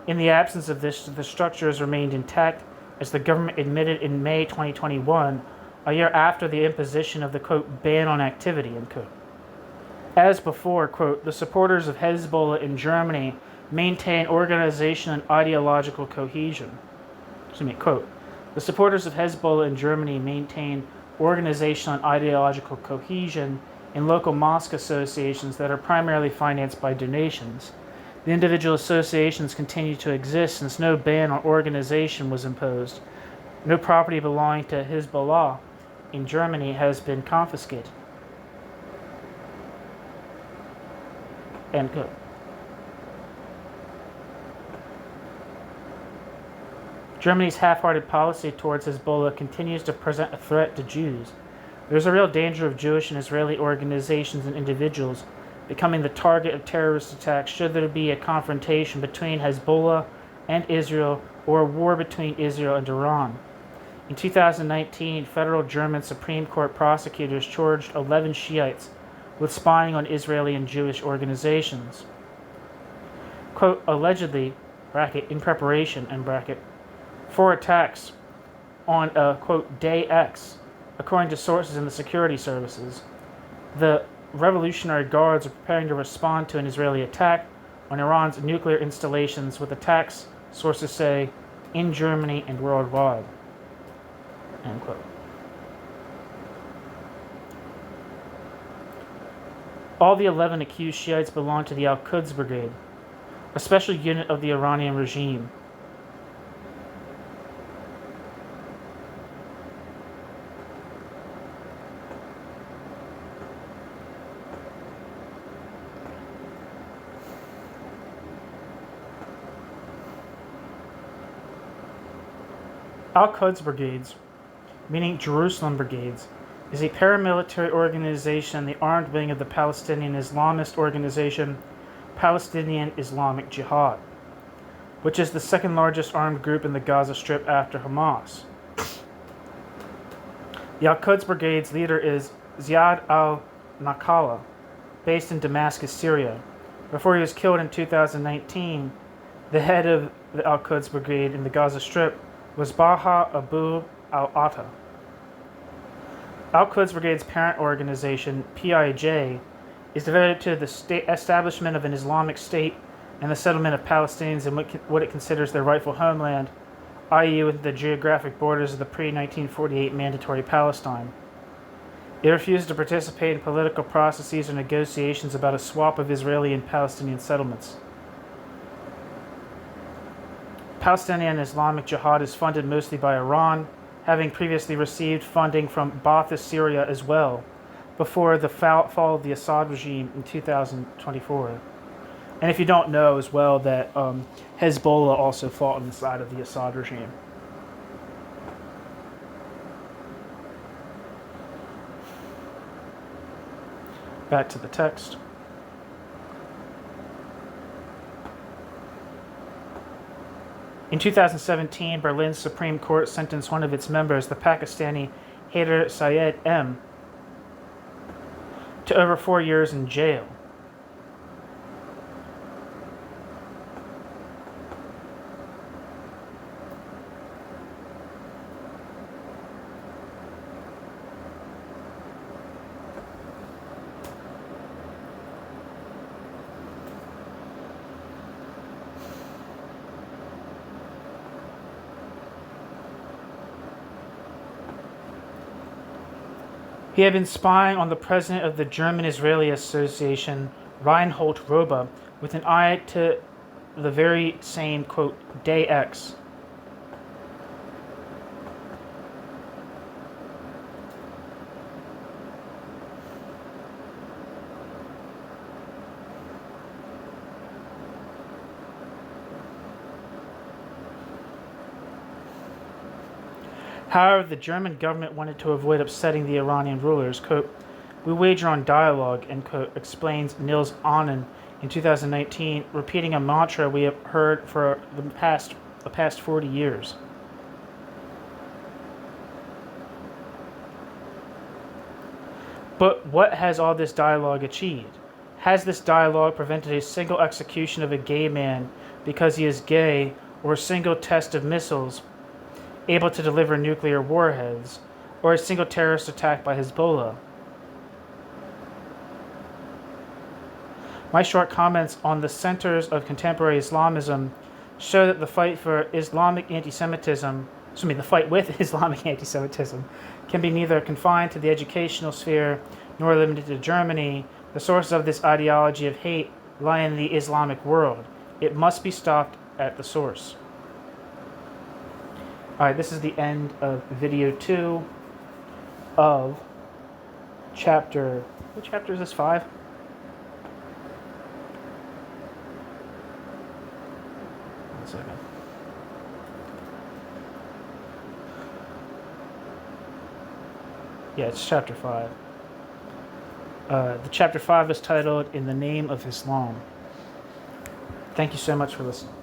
In the absence of this, the structure has remained intact, as the government admitted in May 2021, a year after the imposition of the quote ban on activity end quote. As before, quote, the supporters of Hezbollah in Germany maintain organizational and ideological cohesion. Quote, the supporters of Hezbollah in Germany maintain organizational and ideological cohesion in local mosque associations that are primarily financed by donations. The individual associations continue to exist since no ban on organization was imposed. No property belonging to Hezbollah in Germany has been confiscated. End quote. Germany's half-hearted policy towards Hezbollah continues to present a threat to Jews. There's a real danger of Jewish and Israeli organizations and individuals becoming the target of terrorist attacks should there be a confrontation between Hezbollah and Israel or a war between Israel and Iran. In 2019, federal German Supreme Court prosecutors charged 11 Shiites with spying on Israeli and Jewish organizations. Quote, allegedly, bracket, in preparation, end bracket, for attacks on quote, day X, according to sources in the security services. The Revolutionary Guards are preparing to respond to an Israeli attack on Iran's nuclear installations with attacks, sources say, in Germany and worldwide. End quote. All the 11 accused Shiites belong to the Al-Quds Brigade, a special unit of the Iranian regime. Al-Quds Brigades, meaning Jerusalem Brigades, is a paramilitary organization and the armed wing of the Palestinian Islamist organization Palestinian Islamic Jihad, which is the second largest armed group in the Gaza Strip after Hamas. The Al-Quds Brigade's leader is Ziad al-Nakala, based in Damascus, Syria. Before he was killed in 2019, the head of the Al-Quds Brigade in the Gaza Strip was Baha Abu al-Atta. Al-Quds Brigade's parent organization, PIJ, is devoted to the establishment of an Islamic State and the settlement of Palestinians in what it considers their rightful homeland, i.e. within the geographic borders of the pre-1948 mandatory Palestine. It refused to participate in political processes or negotiations about a swap of Israeli and Palestinian settlements. Palestinian Islamic Jihad is funded mostly by Iran, having previously received funding from Ba'ath Syria as well, before the fall of the Assad regime in 2024. And if you don't know as well that Hezbollah also fought on the side of the Assad regime. Back to the text. In 2017, Berlin's Supreme Court sentenced one of its members, the Pakistani Haider Syed M., to over 4 years in jail. He had been spying on the president of the German-Israeli Association, Reinhold Roba, with an eye to the very same, quote, day X. However, the German government wanted to avoid upsetting the Iranian rulers. Quote, we wager on dialogue, end quote, explains Nils Ahnen in 2019, repeating a mantra we have heard for the past 40 years. But what has all this dialogue achieved? Has this dialogue prevented a single execution of a gay man because he is gay, or a single test of missiles able to deliver nuclear warheads, or a single terrorist attack by Hezbollah? My short comments on the centers of contemporary Islamism show that the fight for Islamic anti-Semitism, the fight with Islamic anti-Semitism, can be neither confined to the educational sphere nor limited to Germany. The sources of this ideology of hate lie in the Islamic world. It must be stopped at the source. Alright, this is the end of video 2 of chapter... What chapter is this? 5? One second. Yeah, it's chapter 5. The chapter 5 is titled In the Name of Islam. Thank you so much for listening.